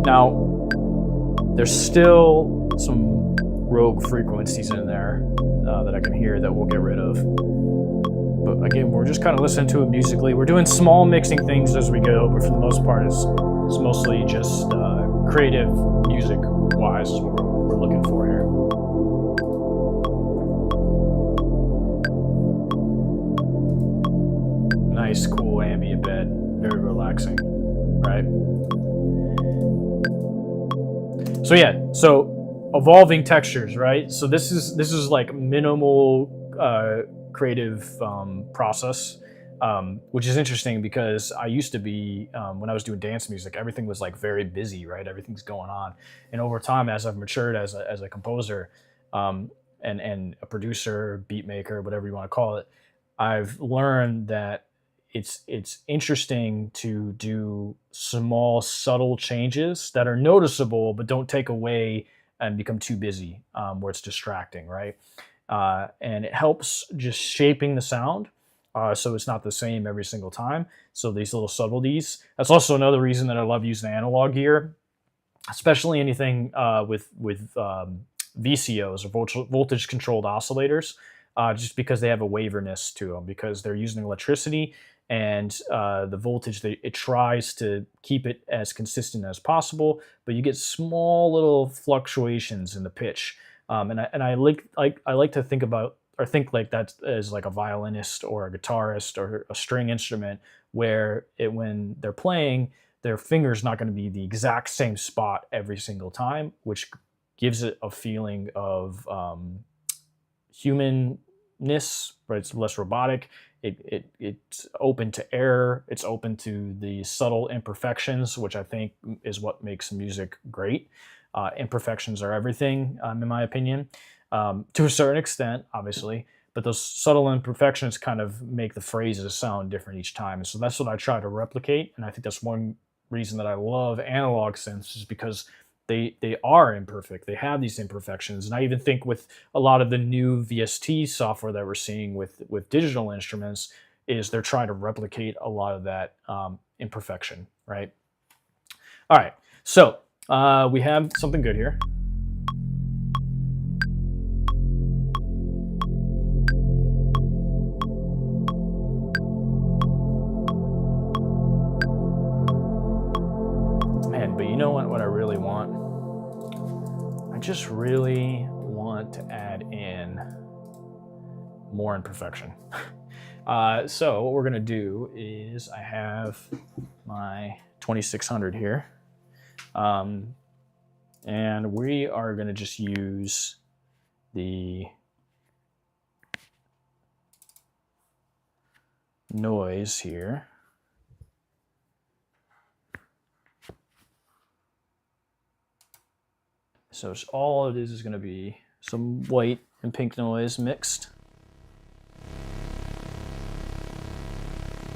Now, there's still some rogue frequencies in there that I can hear that we'll get rid of. But again, we're just kind of listening to it musically. We're doing small mixing things as we go, but for the most part, it's mostly just creative music-wise is what we're looking for here. Nice, cool ambient bed, very relaxing, right? So yeah, so evolving textures, right? So this is like minimal creative process, which is interesting because I used to be, when I was doing dance music, everything was like very busy, right? Everything's going on. And over time, as I've matured as a composer and a producer, beat maker, whatever you want to call it, I've learned that it's interesting to do small, subtle changes that are noticeable, but don't take away and become too busy, where it's distracting, right? And it helps just shaping the sound, so it's not the same every single time. So these little subtleties. That's also another reason that I love using analog gear, especially anything with VCOs, or voltage controlled oscillators, just because they have a waveriness to them, because they're using electricity, and the voltage, it tries to keep it as consistent as possible, but you get small little fluctuations in the pitch. And I like to think about, or think like that as like a violinist or a guitarist or a string instrument, where when they're playing, their finger's not going to be the exact same spot every single time, which gives it a feeling of humanness, but it's less robotic. It's open to error. It's open to the subtle imperfections, which I think is what makes music great. Imperfections are everything, in my opinion, to a certain extent, obviously. But those subtle imperfections kind of make the phrases sound different each time. And so that's what I try to replicate. And I think that's one reason that I love analog synths, is because they are imperfect. They have these imperfections. And I even think with a lot of the new VST software that we're seeing with digital instruments, is they're trying to replicate a lot of that imperfection, right? All right, so we have something good here. Man, but you know what I really want? I just really want to add in more imperfection. So what we're gonna do is, I have my 2600 here, and we are gonna just use the noise here. So all it is going to be some white and pink noise mixed.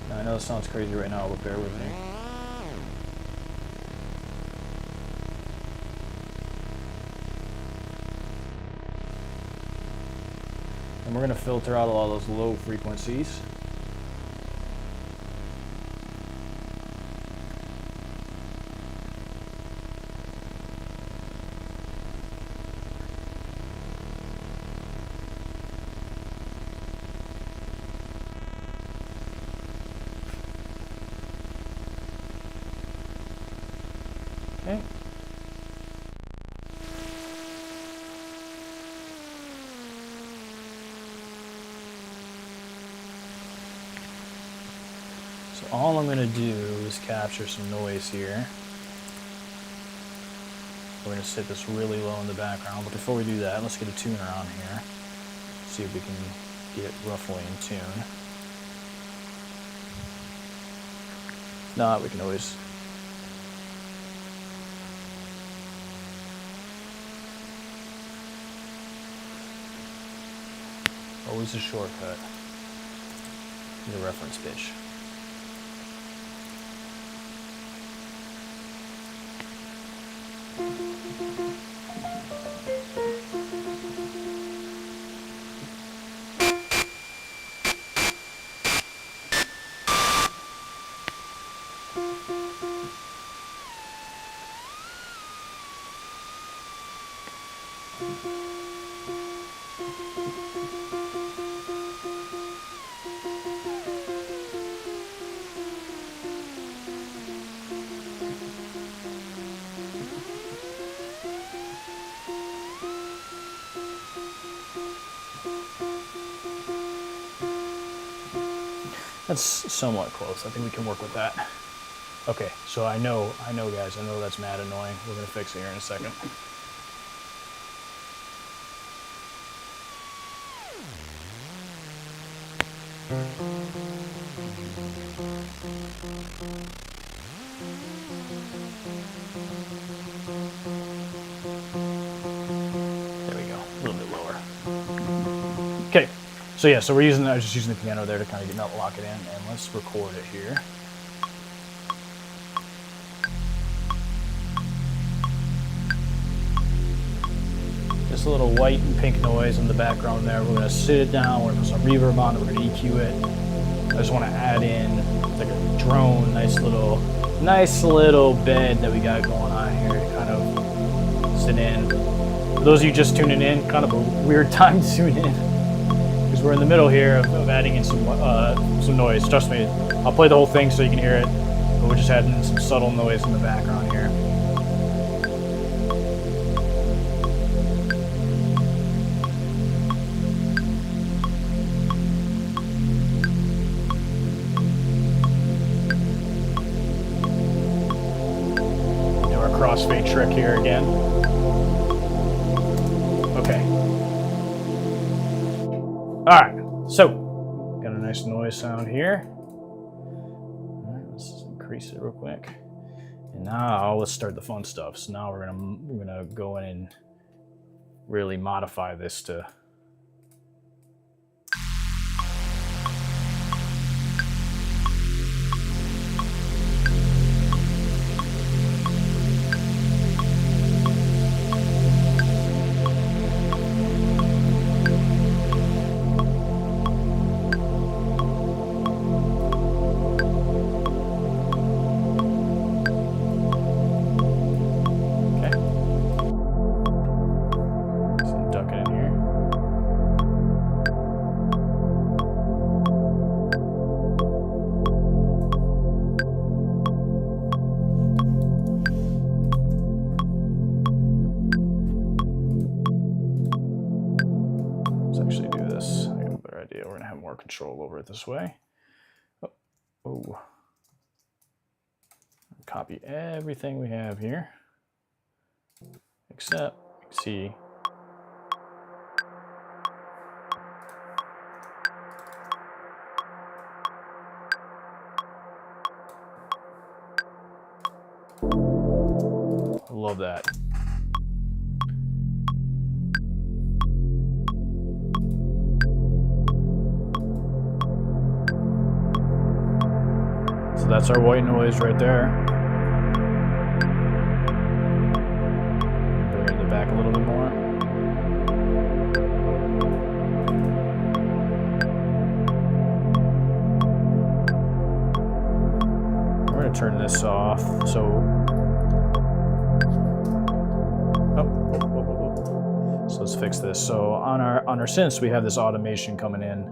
Now, I know it sounds crazy right now, but bear with me. And we're going to filter out all those low frequencies. Okay. So all I'm going to do is capture some noise here. We're going to set this really low in the background, but before we do that, let's get a tuner on here. See if we can get it roughly in tune. If not, we can always a shortcut to the reference pitch. That's somewhat close. I think we can work with that. Okay, so I know guys, I know that's mad annoying. We're gonna fix it here in a second. There we go, a little bit lower. Okay. So yeah, so I was just using the piano there to kind of lock it in, and let's record it here. Just a little white and pink noise in the background there. We're gonna sit it down, we're gonna put some reverb on it, we're gonna EQ it. I just wanna add in, it's like a drone, nice little bed that we got going on here to kind of sit in. For those of you just tuning in, kind of a weird time to tune in, because we're in the middle here of adding in some noise. Trust me, I'll play the whole thing so you can hear it, but we're just adding in some subtle noise in the background here. Do our crossfade trick here again. Okay. Alright, so got a nice noise sound here. Alright, let's increase it real quick. And now let's start the fun stuff. So now we're gonna go in and really modify this to control over it this way. Oh. Copy everything we have here, except see. I love that. That's our white noise right there. Bring it back a little bit more. We're going to turn this off. So, so let's fix this. So on our synths, we have this automation coming in.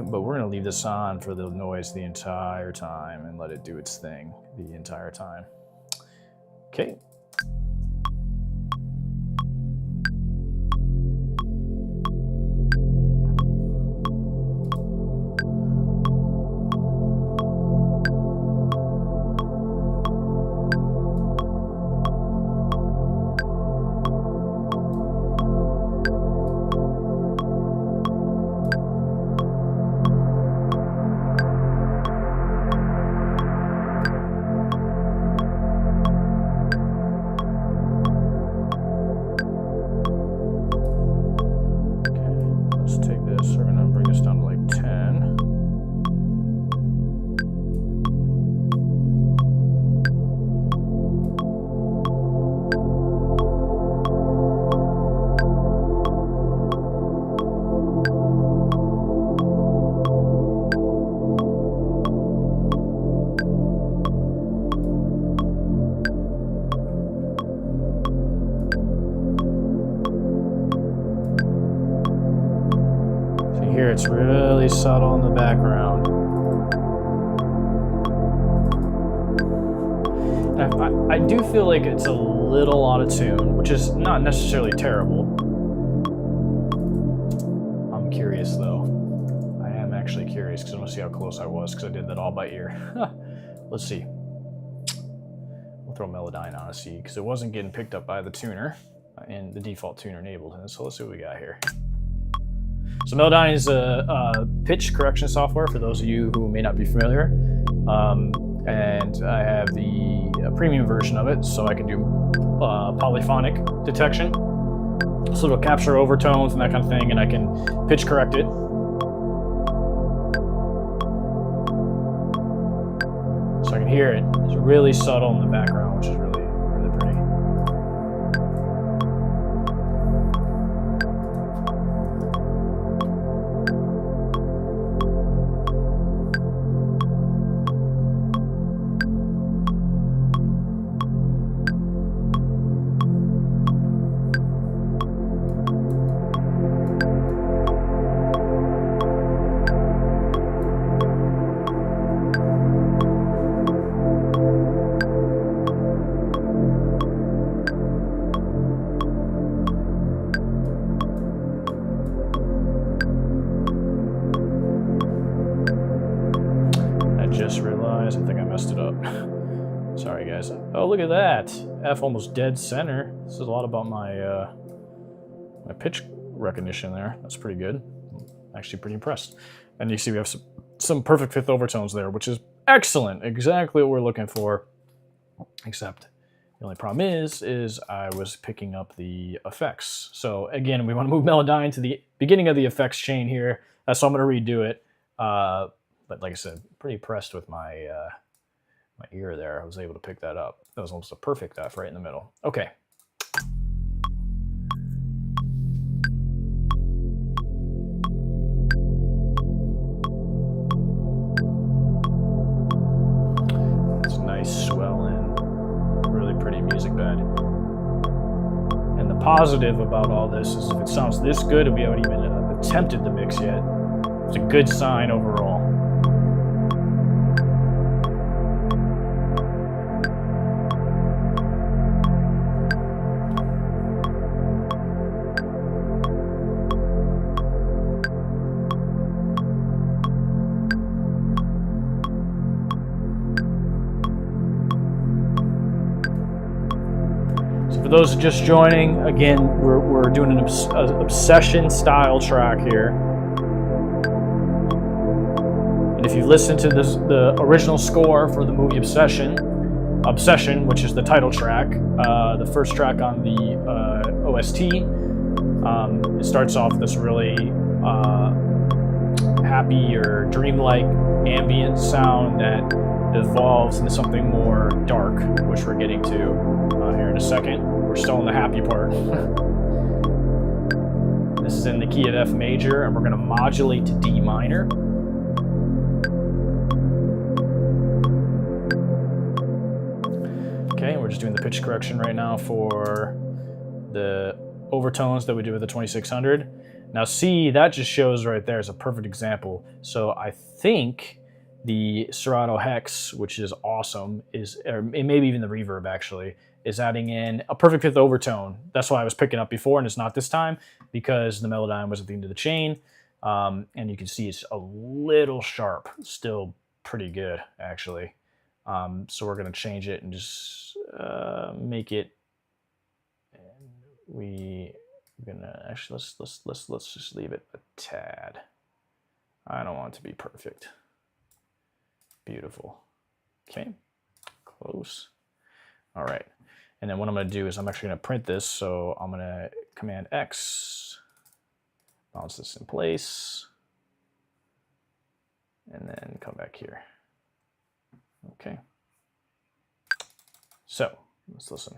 But we're going to leave this on for the noise the entire time and let it do its thing the entire time. Okay. It's really subtle in the background. And I do feel like it's a little out of tune, which is not necessarily terrible. I'm curious though. I am actually curious because I want to see how close I was because I did that all by ear. Let's see. We'll throw Melodyne on to see because it wasn't getting picked up by the tuner and the default tuner enabled. So let's see what we got here. So Melodyne is a pitch correction software for those of you who may not be familiar. And I have the premium version of it, so I can do polyphonic detection. So it'll capture overtones and that kind of thing, and I can pitch correct it. So I can hear it. It's really subtle in the background, which is really, really pretty. guys. I think I messed it up. Sorry, guys. Oh, look at that. F almost dead center. This is a lot about my my pitch recognition there. That's pretty good. I'm actually pretty impressed. And you see we have some perfect fifth overtones there, which is excellent. Exactly what we're looking for. Except the only problem is I was picking up the effects. So again, we want to move Melodyne to the beginning of the effects chain here. So I'm going to redo it. But like I said, pretty impressed with my my ear there. I was able to pick that up. That was almost a perfect F right in the middle. Okay. It's a nice swell in. Really pretty music bed. And the positive about all this is if it sounds this good and we haven't even attempted the mix yet, it's a good sign overall. For those just joining, again, we're doing an Obsession style track here. And if you've listened to the original score for the movie Obsession, which is the title track, the first track on the OST, it starts off this really happy or dreamlike ambient sound that evolves into something more dark, which we're getting to here in a second. We're still in the happy part. This is in the key of F major, and we're going to modulate to D minor. Okay, we're just doing the pitch correction right now for the overtones that we do with the 2600. Now see, that just shows right there is a perfect example. So I think the Serato Hex, which is awesome, or maybe even the reverb actually, is adding in a perfect fifth overtone. That's why I was picking up before, and it's not this time, because the Melodyne was at the end of the chain. And you can see it's a little sharp, still pretty good, actually. So we're gonna change it and just make it, and we're gonna, actually, let's just leave it a tad. I don't want it to be perfect. Beautiful. Okay, close. All right. And then what I'm going to do is I'm actually going to print this. So I'm going to Command X, bounce this in place, and then come back here. Okay. So let's listen.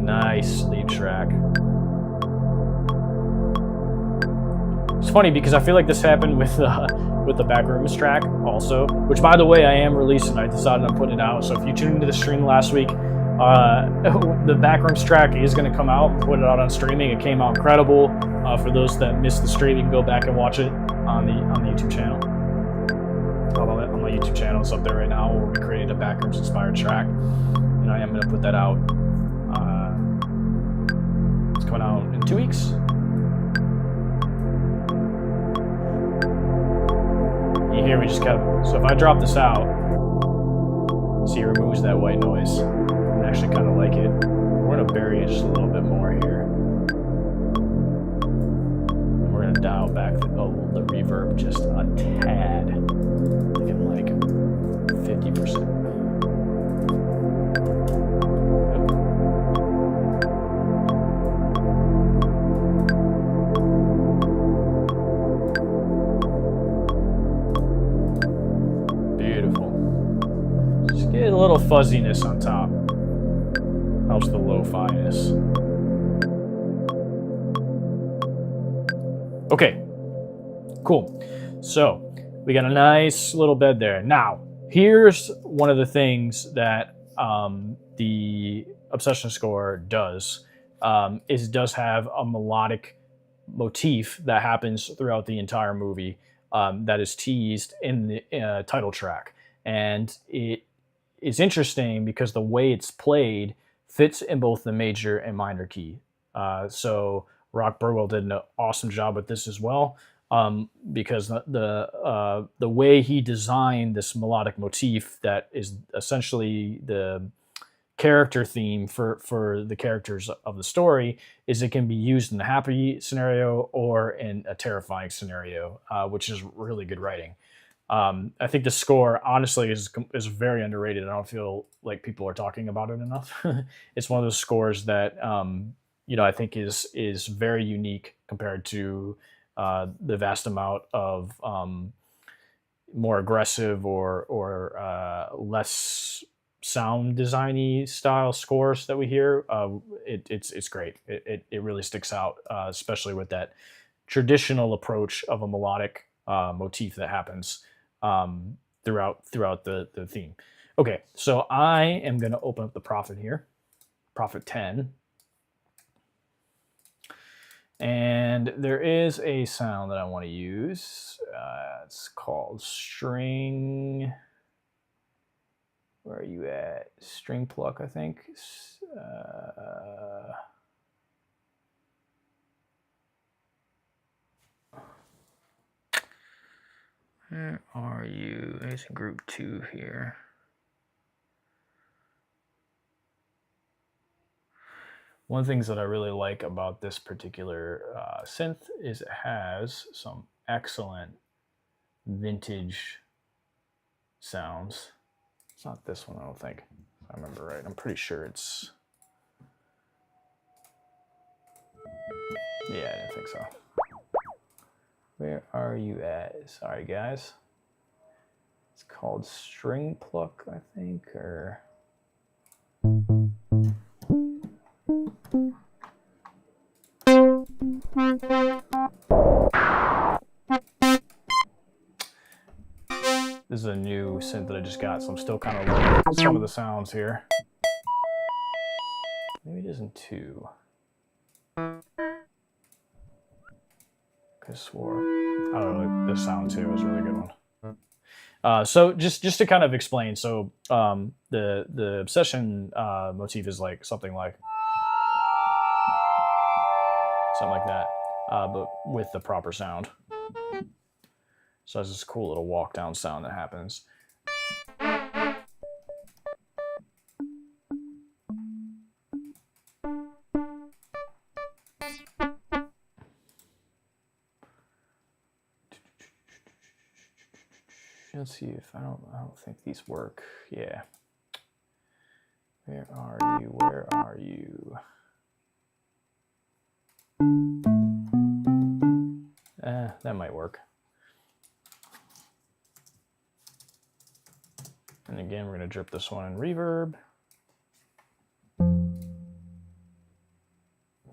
Nice lead track. It's funny because I feel like this happened with the Backrooms track also, which by the way I am releasing. I decided on putting it out. So if you tuned into the stream last week, the Backrooms track is going to come out. Put it out on streaming. It came out incredible. For those that missed the stream, you can go back and watch it on the YouTube channel. On my YouTube channel, it's up there right now, where we created a Backrooms inspired track, and I am going to put that out. It's coming out in 2 weeks. You hear me just kept. So if I drop this out, see, it removes that white noise. I actually kind of like it. We're going to bury it just a little bit more here. And we're going to dial back the reverb just a tad. Thinking like 50%. Get a little fuzziness on top. Helps the lo-fi-ness. Okay, cool. So we got a nice little bed there. Now, here's one of the things that the Obsession score does. Is it does have a melodic motif that happens throughout the entire movie that is teased in the title track. And it is interesting because the way it's played fits in both the major and minor key. So Rock Burwell did an awesome job with this as well, because the way he designed this melodic motif that is essentially the character theme for the characters of the story is it can be used in a happy scenario or in a terrifying scenario, which is really good writing. I think the score honestly is very underrated. I don't feel like people are talking about it enough. It's one of those scores that I think is very unique compared to the vast amount of more aggressive or less sound designy style scores that we hear. It's great. It really sticks out, especially with that traditional approach of a melodic motif that happens throughout the theme. Okay, so I am going to open up the Prophet here, Prophet 10. And there is a sound that I want to use. It's called string. Where are you at? String pluck, I think. Where are you? It's in group 2 here. One of the things that I really like about this particular synth is it has some excellent vintage sounds. It's not this one, I don't think. If I remember right. I'm pretty sure it's... Yeah, I didn't think so. Where are you at? Sorry, guys. It's called string pluck, I think, or... This is a new synth that I just got, so I'm still kind of learning some of the sounds here. Maybe it isn't 2. I swore. I don't know, this sound too is a really good one. So just to kind of explain, so the Obsession motif is like something like that, but with the proper sound. So there's this cool little walk down sound that happens. Let's see if I don't think these work. Yeah. Where are you? Where are you? That might work. And again, we're going to drip this one in reverb.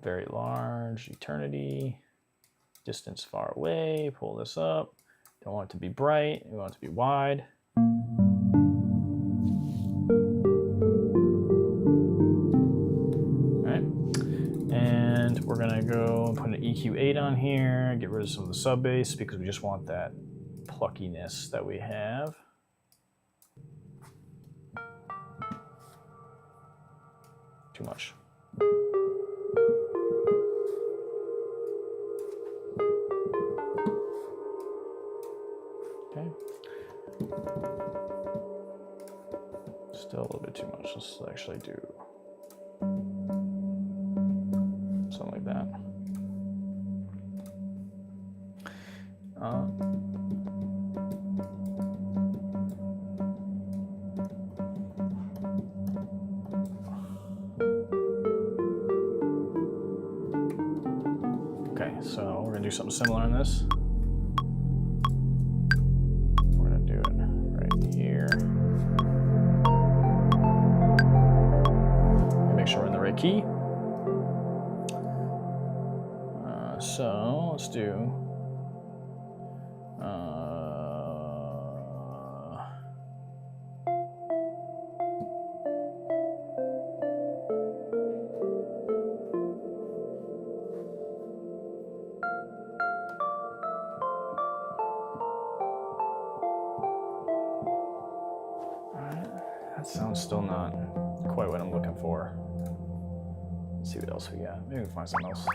Very large, eternity, distance far away, pull this up. Don't want it to be bright, we want it to be wide. All right, and we're gonna go and put an EQ8 on here, get rid of some of the sub bass because we just want that pluckiness that we have. Too much. Okay. Still a little bit too much. Let's actually do something like that. Okay, so we're gonna do something similar on this. We're gonna do it right here. Make sure we're in the right key. So let's do. That sounds still not quite what I'm looking for. Let's see what else we got. Maybe we can find something else.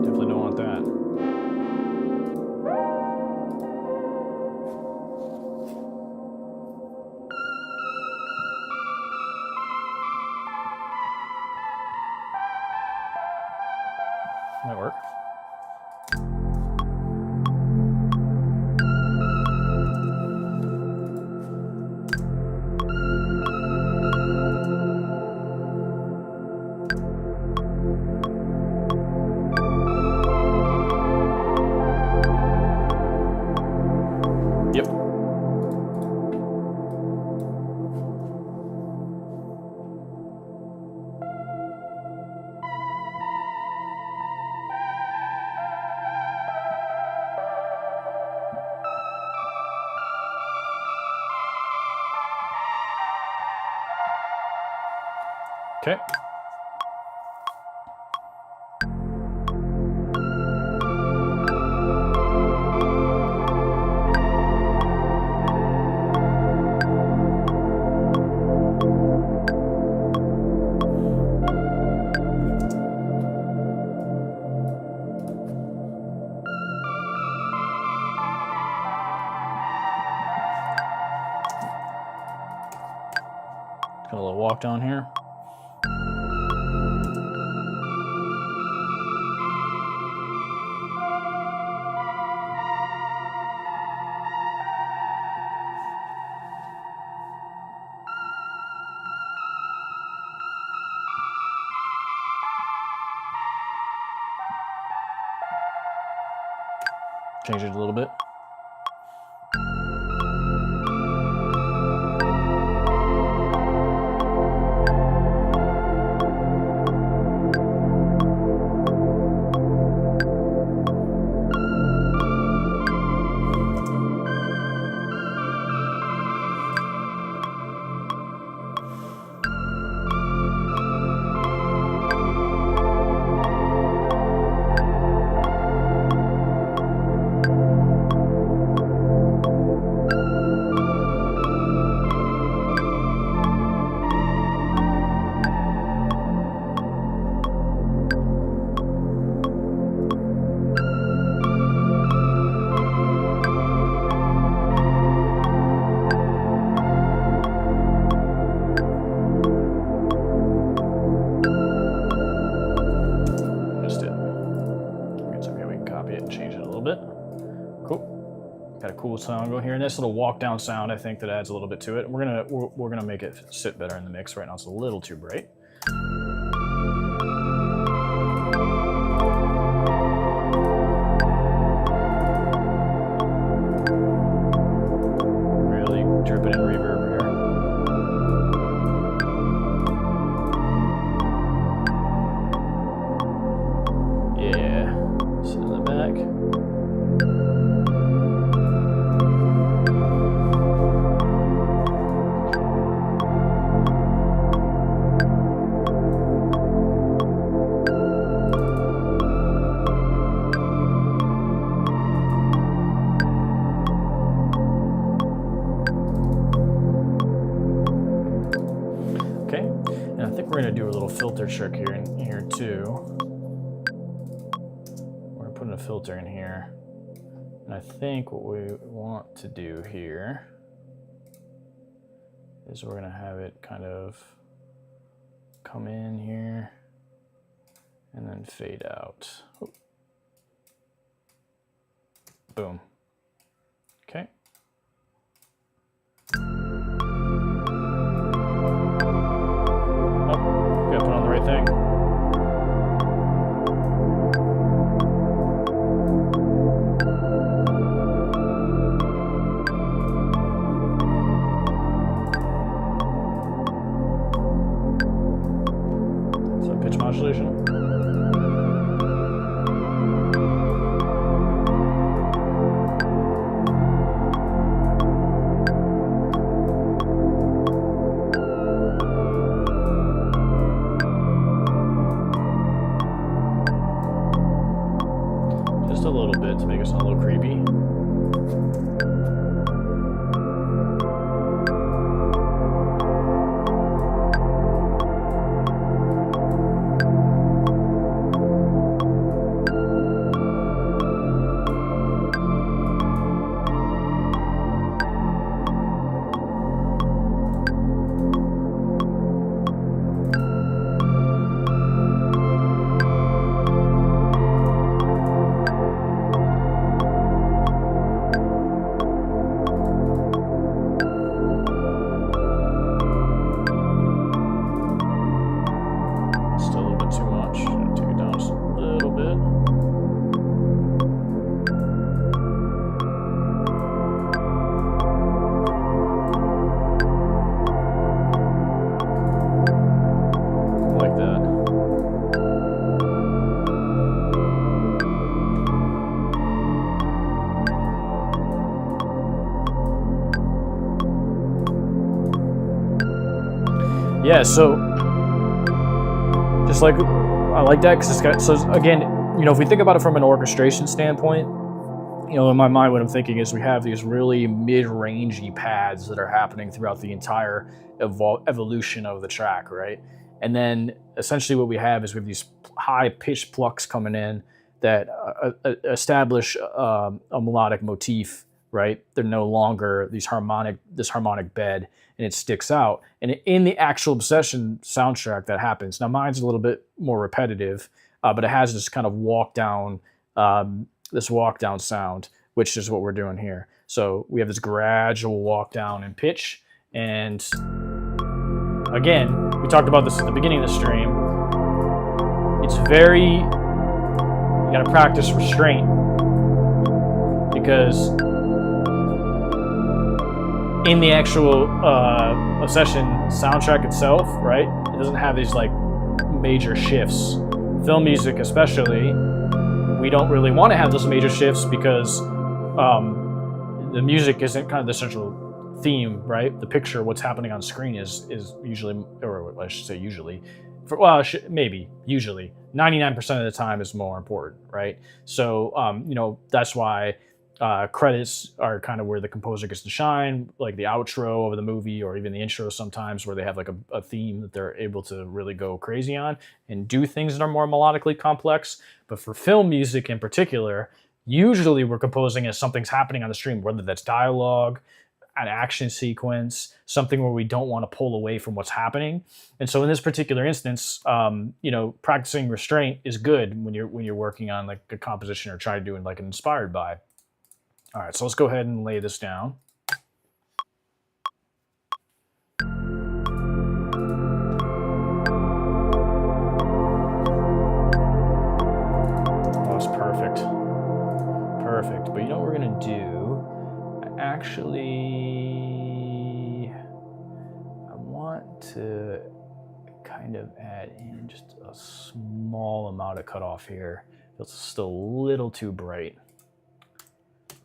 Definitely don't want that. Might work. Yep. Okay. Got a little walk down here. Change it a little bit. Got a cool sound going here. Nice little walk down sound, I think, that adds a little bit to it. We're gonna make it sit better in the mix. Right now it's a little too bright. Really dripping in reverb here. Yeah, sit in the back. We're going to do a little filter trick here too. We're going to put in a filter in here. And I think what we want to do here is we're going to have it kind of come in here and then fade out. Boom. Okay. Gotta put on the right thing. So pitch modulation. Just a little bit to make it sound a little creepy. Yeah, so just like I like that because it's got, so again, you know, if we think about it from an orchestration standpoint, you know, in my mind, what I'm thinking is we have these really mid-rangey pads that are happening throughout the entire evolution of the track, right? And then essentially what we have is we have these high-pitched plucks coming in that establish a melodic motif, right? They're no longer this harmonic bed, and it sticks out. And in the actual Obsession soundtrack, that happens. Now, mine's a little bit more repetitive, but it has this kind of walk down sound, which is what we're doing here. So we have this gradual walk down in pitch, and again, we talked about this at the beginning of the stream. It's very, you gotta practice restraint, because in the actual Obsession soundtrack itself, right, it doesn't have these like major shifts. Film music especially, we don't really want to have those major shifts because the music isn't kind of the central theme, right? The picture, what's happening on screen is usually, or I should say usually, maybe usually 99% of the time is more important, right? So you know, that's why credits are kind of where the composer gets to shine, like the outro of the movie or even the intro sometimes, where they have like a theme that they're able to really go crazy on and do things that are more melodically complex. But for film music in particular, usually we're composing as something's happening on the stream, whether that's dialogue, an action sequence, something where we don't want to pull away from what's happening. And so in this particular instance, you know, practicing restraint is good when you're working on like a composition or try to do it like an inspired by. All right, so let's go ahead and lay this down. Oh, it's perfect. Perfect. But you know what we're gonna do? I want to kind of add in just a small amount of cutoff here. It's still a little too bright.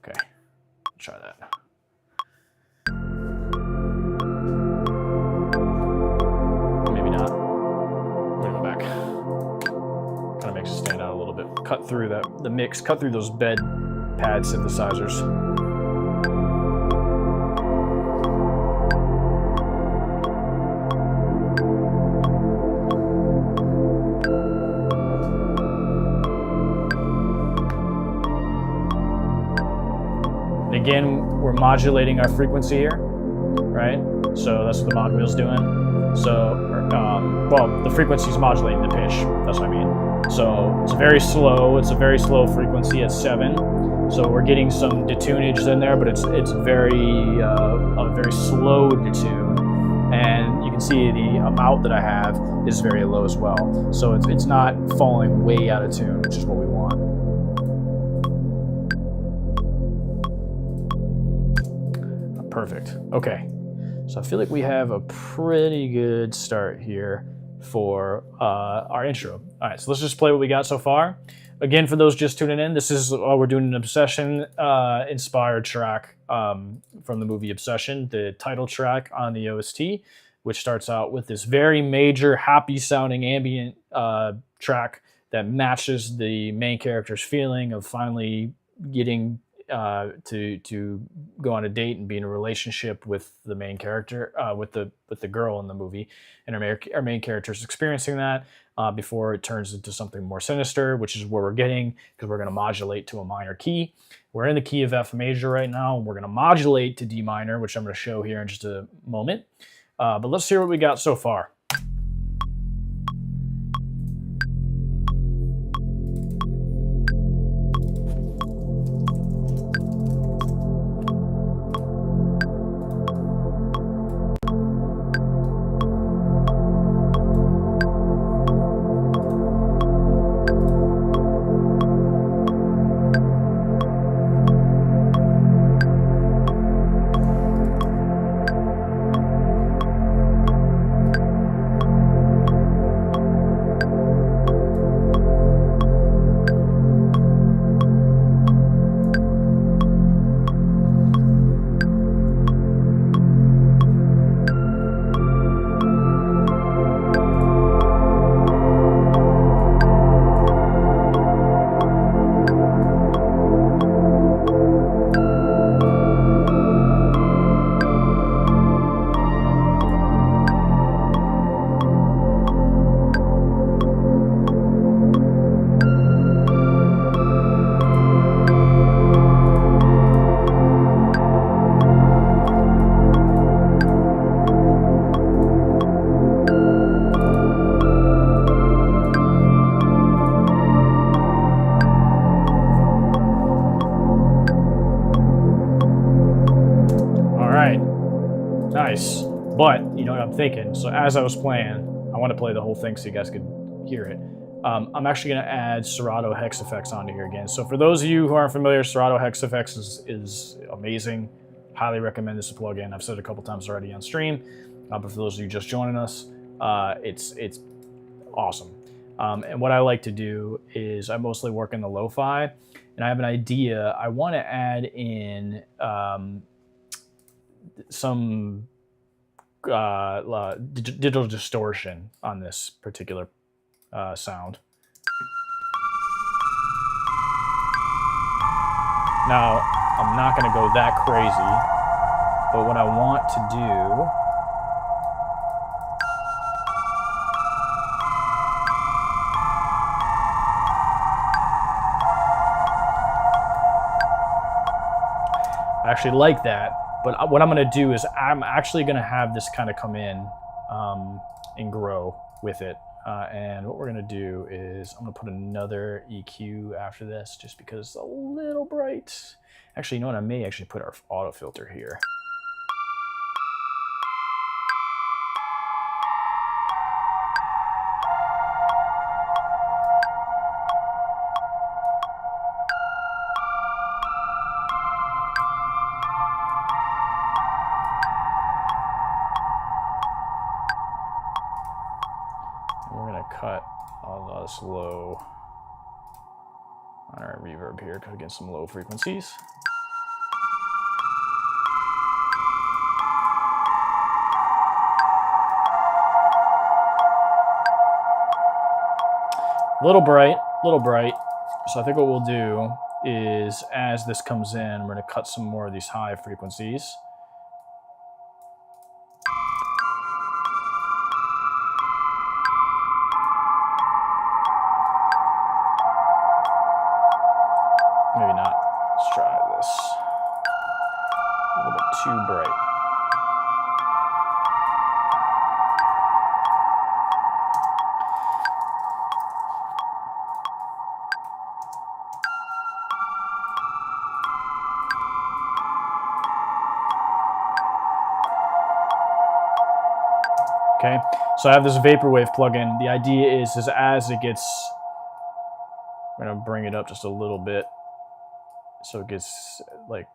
Okay, try that. Maybe not. I'm gonna go back. Kind of makes it stand out a little bit. Cut through the mix, cut through those bed pad synthesizers. Again, we're modulating our frequency here, right? So that's what the mod wheel's doing. So, well, the frequency's modulating the pitch. That's what I mean. So it's very slow. It's a very slow frequency at 7. So we're getting some detunage in there, but it's very a very slow detune. And you can see the amount that I have is very low as well. So it's not falling way out of tune, which is what we want. Perfect. Okay. So I feel like we have a pretty good start here for our intro. All right, so let's just play what we got so far. Again, for those just tuning in, this is we're doing an Obsession inspired track from the movie Obsession, the title track on the OST, which starts out with this very major, happy sounding ambient track that matches the main character's feeling of finally getting to go on a date and be in a relationship with the main character, with the girl in the movie, and our main character is experiencing that before it turns into something more sinister, which is where we're getting, because we're going to modulate to a minor key. We're in the key of F major right now, and we're going to modulate to D minor, which I'm going to show here in just a moment. But let's hear what we got so far. Nice. But you know what I'm thinking? So as I was playing, I want to play the whole thing so you guys could hear it. I'm actually going to add Serato hex effects onto here again. So for those of you who aren't familiar, Serato hex effects is amazing. Highly recommend this plugin. I've said it a couple times already on stream. But for those of you just joining us, it's awesome. And what I like to do is I mostly work in the lo-fi, and I have an idea. I want to add in some digital distortion on this particular sound. Now, I'm not going to go that crazy, but what I want to do I actually like that. But what I'm going to do is I'm actually going to have this kind of come in and grow with it. And what we're going to do is I'm going to put another EQ after this just because it's a little bright. Actually, you know what? I may actually put our auto filter here. Cut all this low on our reverb here to get some low frequencies. A little bright. So I think what we'll do is, as this comes in, we're going to cut some more of these high frequencies. Maybe not. Let's try this. A little bit too bright. Okay, so I have this Vaporwave plugin. The idea is as it gets, I'm gonna bring it up just a little bit. So it gets, like,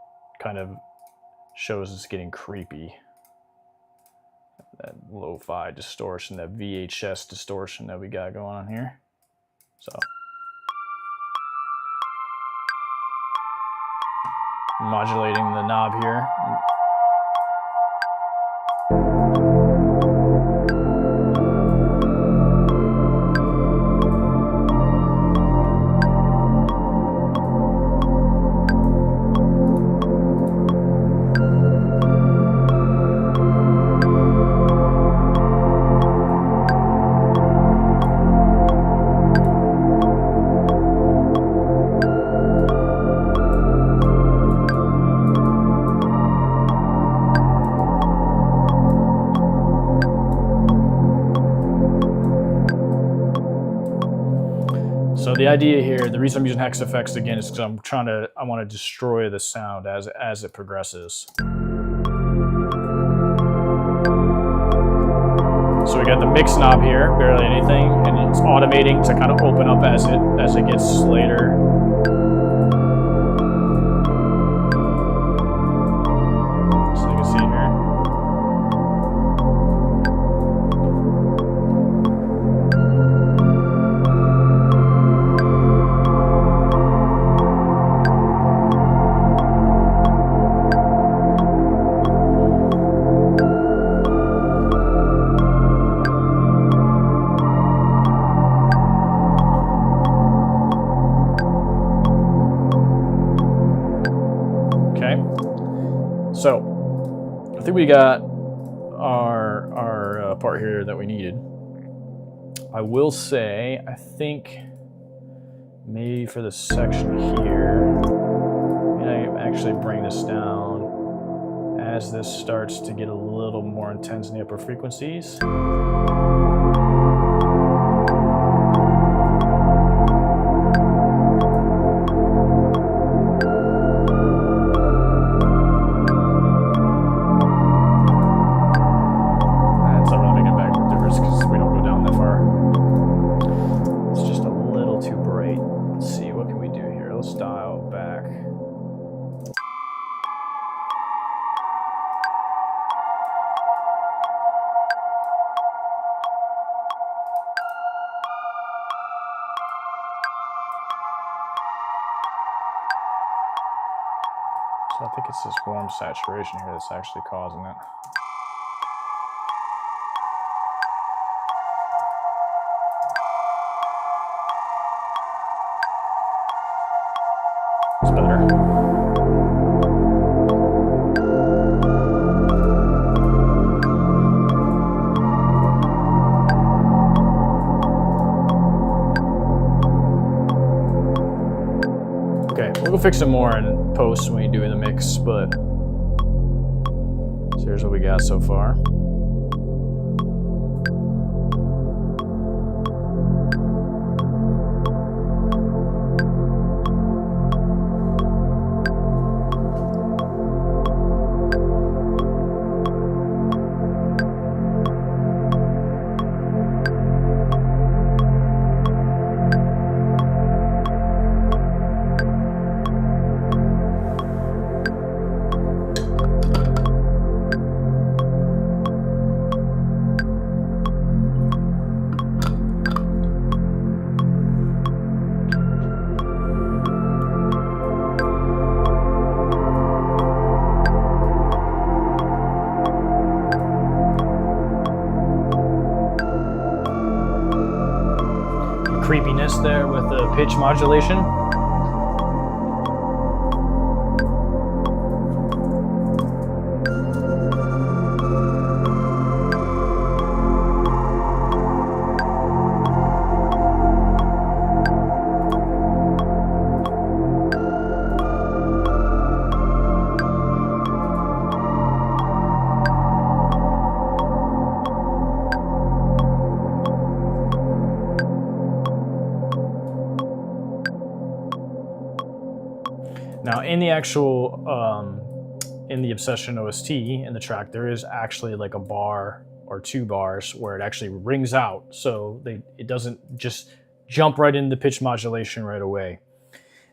kind of shows it's getting creepy. That lo-fi distortion, that VHS distortion that we got going on here. So modulating the knob here. the idea here, the reason I'm using hex effects again is because I want to destroy the sound as it progresses. So we got the mix knob here, barely anything, and it's automating to kind of open up as it gets later. So you can see here. So, I think we got our part here that we needed. I will say, I think maybe for the section here, I actually bring this down as this starts to get a little more intense in the upper frequencies. So I think it's this warm saturation here that's actually causing it. It's better. Okay, we'll go fix some more in post when we do the mix, but so here's what we got so far. Creepiness there with the pitch modulation. Now, in the actual, in the Obsession OST, in the track, there is actually like a bar or 2 bars where it actually rings out, so it doesn't just jump right into pitch modulation right away.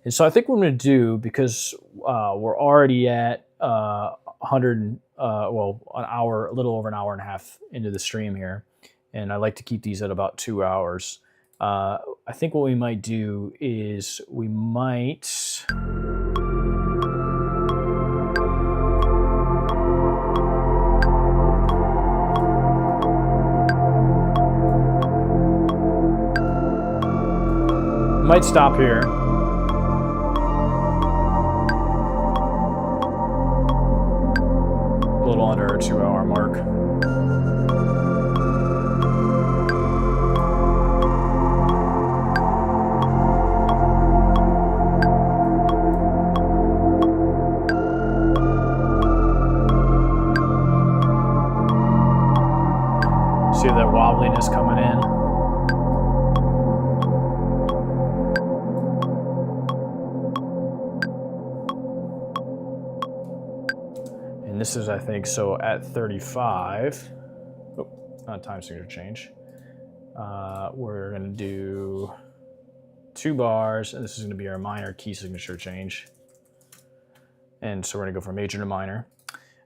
And so I think what I'm going to do, because we're already at 100, well, an hour, a little over an hour and a half into the stream here, and I like to keep these at about 2 hours. I think what we might do is we might stop here. A little under our 2-hour mark. See that wobbliness coming in. And this is, I think, so at 35, not time signature change. We're going to do 2 bars, and this is going to be our minor key signature change. And so we're going to go from major to minor.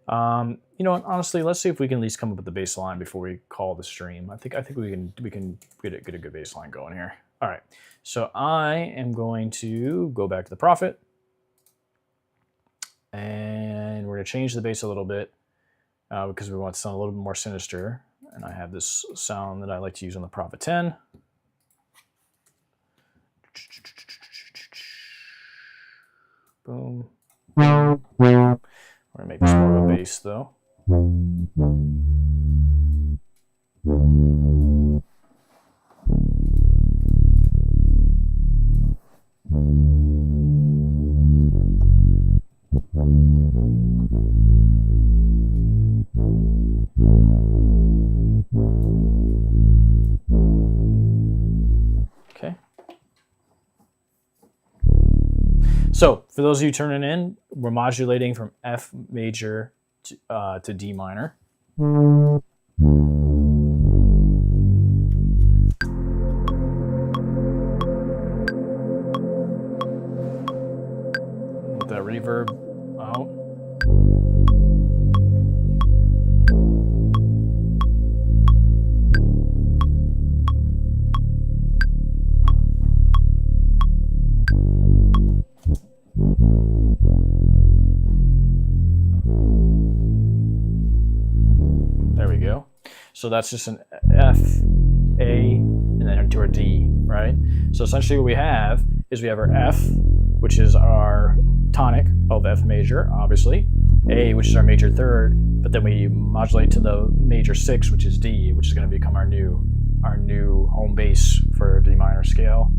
You know, honestly, let's see if we can at least come up with the bass line before we call the stream. I think we can get a good bass line going here. All right, so I am going to go back to the Prophet, and we're going to change the bass a little bit because we want to sound a little bit more sinister. And I have this sound that I like to use on the Prophet 10. Boom. We're going to make this more of a bass, though. Okay. So, for those of you turning in, we're modulating from F major to D minor. With that reverb out. There we go. So that's just an F, A, and then into our D, right? So essentially what we have is we have our F, which is our tonic of F major, obviously. A, which is our major third, but then we modulate to the major 6, which is D, which is going to become our new home base for D minor scale.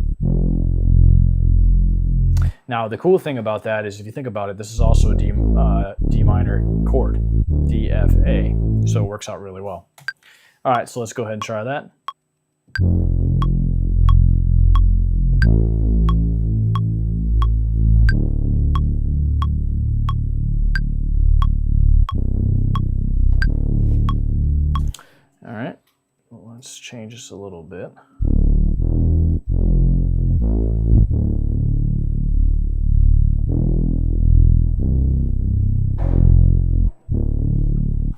Now, the cool thing about that is, if you think about it, this is also a D minor chord, D, F, A. So it works out really well. All right, so let's go ahead and try that. All right, well, let's change this a little bit.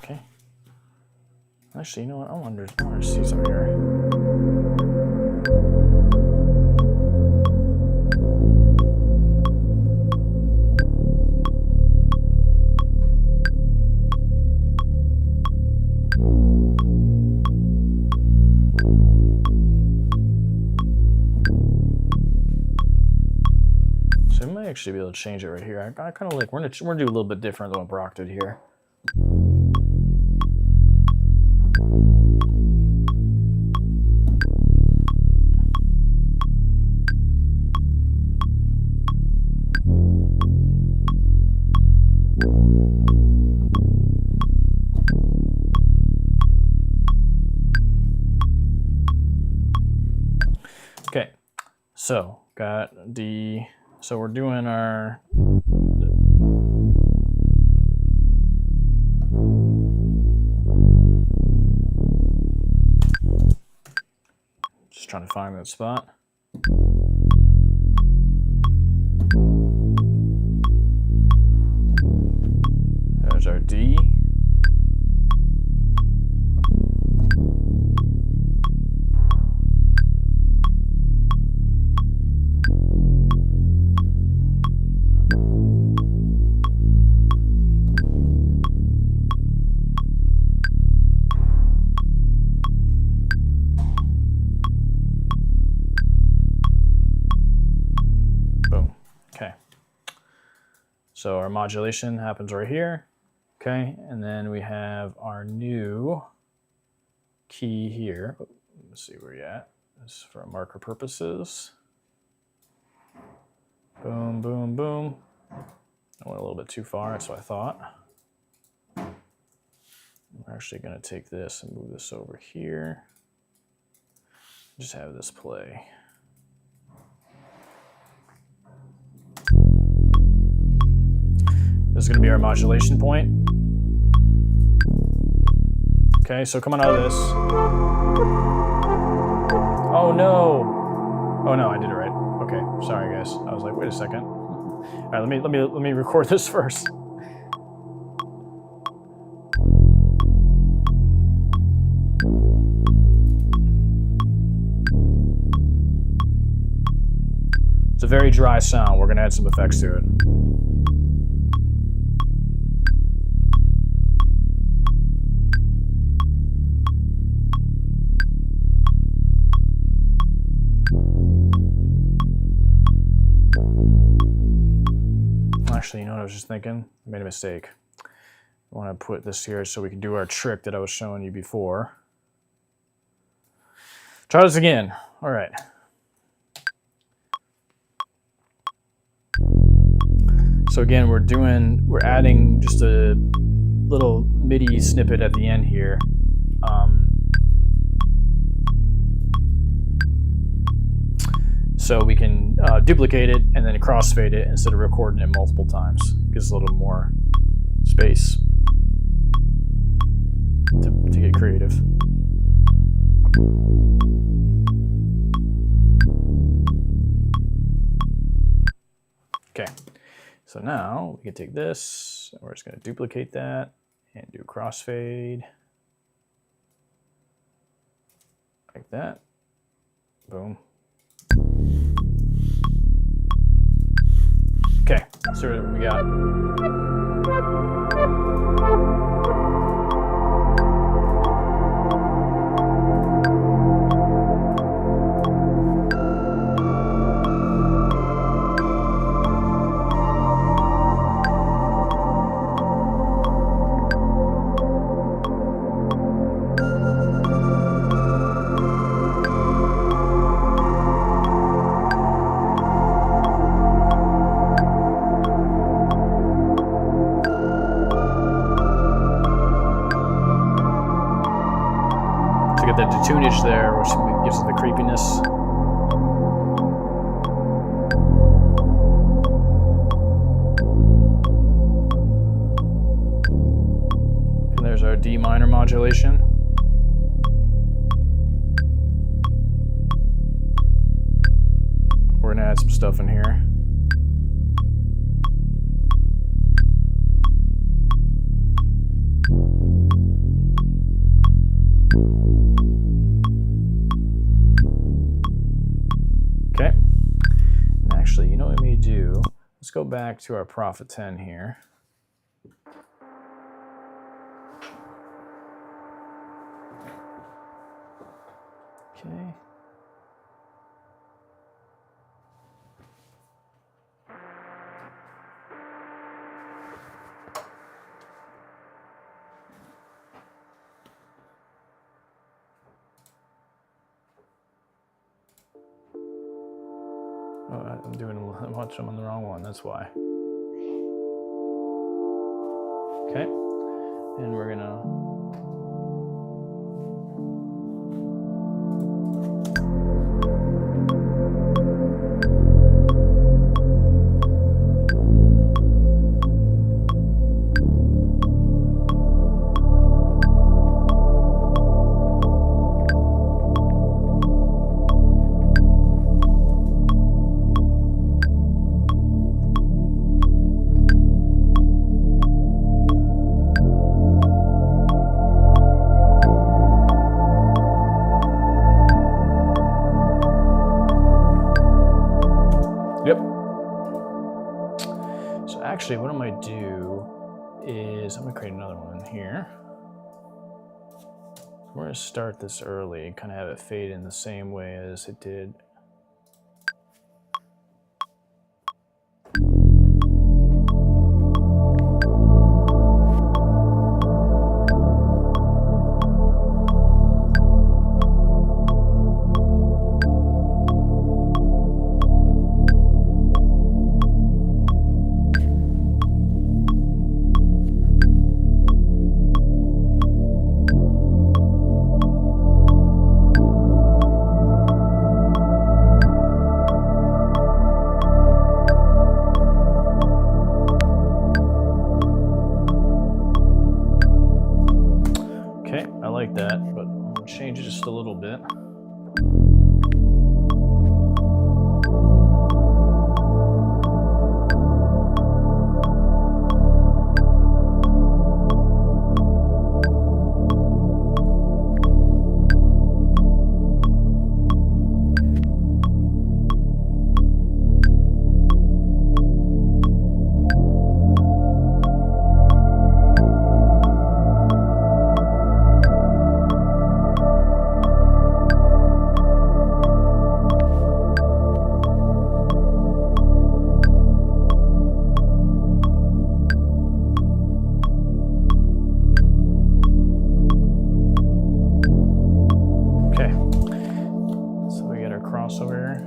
Okay. Actually, you know what? I wonder to see something here. So I might actually be able to change it right here. I kind of like, we're gonna do a little bit different than what Brock did here. Okay, so got D. So we're doing our just trying to find that spot. There's our D. So our modulation happens right here, okay? And then we have our new key here. Let's see where you're at. This is for marker purposes. Boom, boom, boom. I went a little bit too far, that's what I thought. We're actually gonna take this and move this over here. Just have this play. This is going to be our modulation point. Okay, so coming out of this. Oh no! Oh no, I did it right. Okay, sorry guys. I was like, wait a second. All right, let me record this first. It's a very dry sound. We're gonna add some effects to it. Actually, you know what I was just thinking? I made a mistake. I want to put this here so we can do our trick that I was showing you before. Try this again. All right. So again, we're adding just a little MIDI snippet at the end here. So we can duplicate it and then crossfade it instead of recording it multiple times. Gives a little more space to get creative. Okay, so now we can take this and we're just going to duplicate that and do crossfade like that. Boom. Okay, so what we got. Get that detunage there, which gives it the creepiness. And there's our D minor modulation. We're gonna add some stuff in here. Okay, and actually, you know what we may do? Let's go back to our Prophet 10 here. Okay. Oh, I'm doing I'm on the wrong one, that's why. Okay, and we're gonna actually, what I'm going to do is I'm going to create another one here. We're going to start this early and kind of have it fade in the same way as it did. that. Crossover.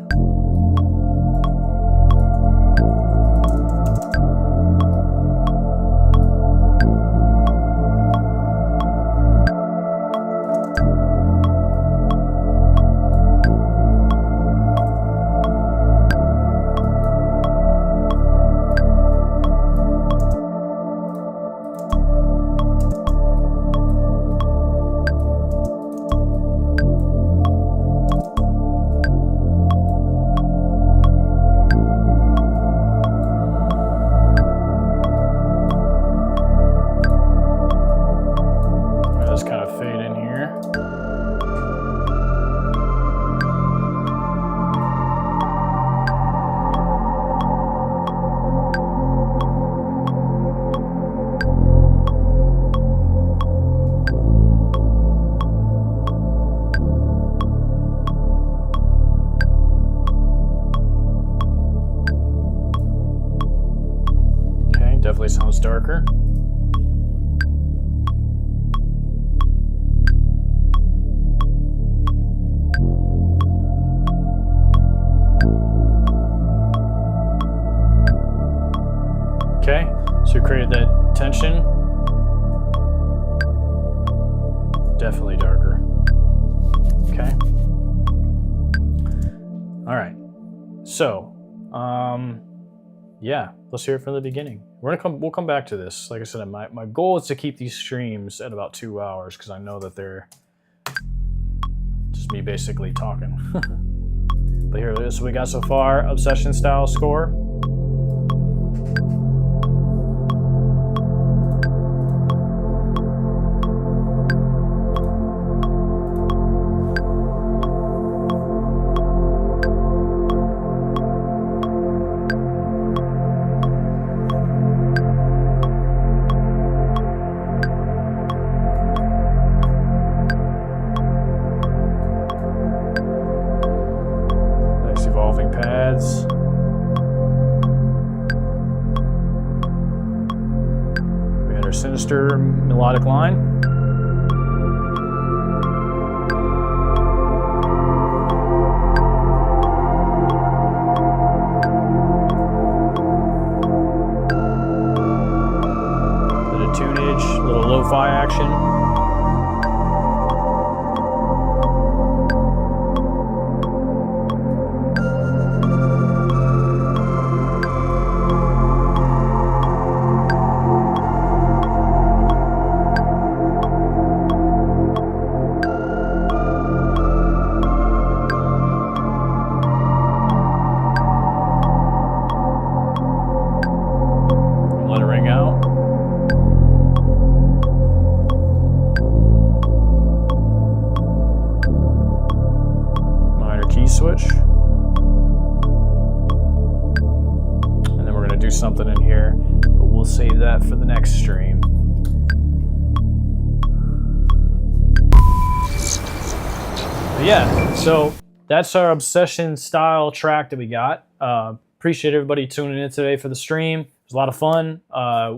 Definitely sounds darker. Okay, so we created that tension. Definitely darker. Okay. All right. So, yeah, let's hear it from the beginning. We'll come back to this. Like I said, my goal is to keep these streams at about 2 hours because I know that they're just me basically talking. But here it is. What we got so far: Obsession style score. Evolving pads. We had our sinister melodic line. Bit of tunage, a little lo-fi action. Let it ring out. Minor key switch. And then we're going to do something in here, but we'll save that for the next stream. But yeah, so that's our Obsession style track that we got. Appreciate everybody tuning in today for the stream. It was a lot of fun.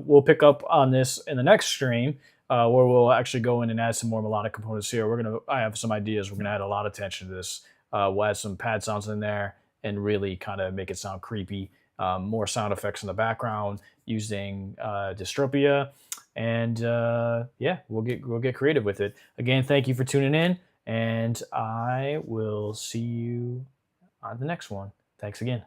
We'll pick up on this in the next stream where we'll actually go in and add some more melodic components here. I have some ideas. We're gonna add a lot of tension to this. We'll add some pad sounds in there and really kind of make it sound creepy. More sound effects in the background using dystropia, and yeah, we'll get creative with it. Again, thank you for tuning in, and I will see you on the next one. Thanks again.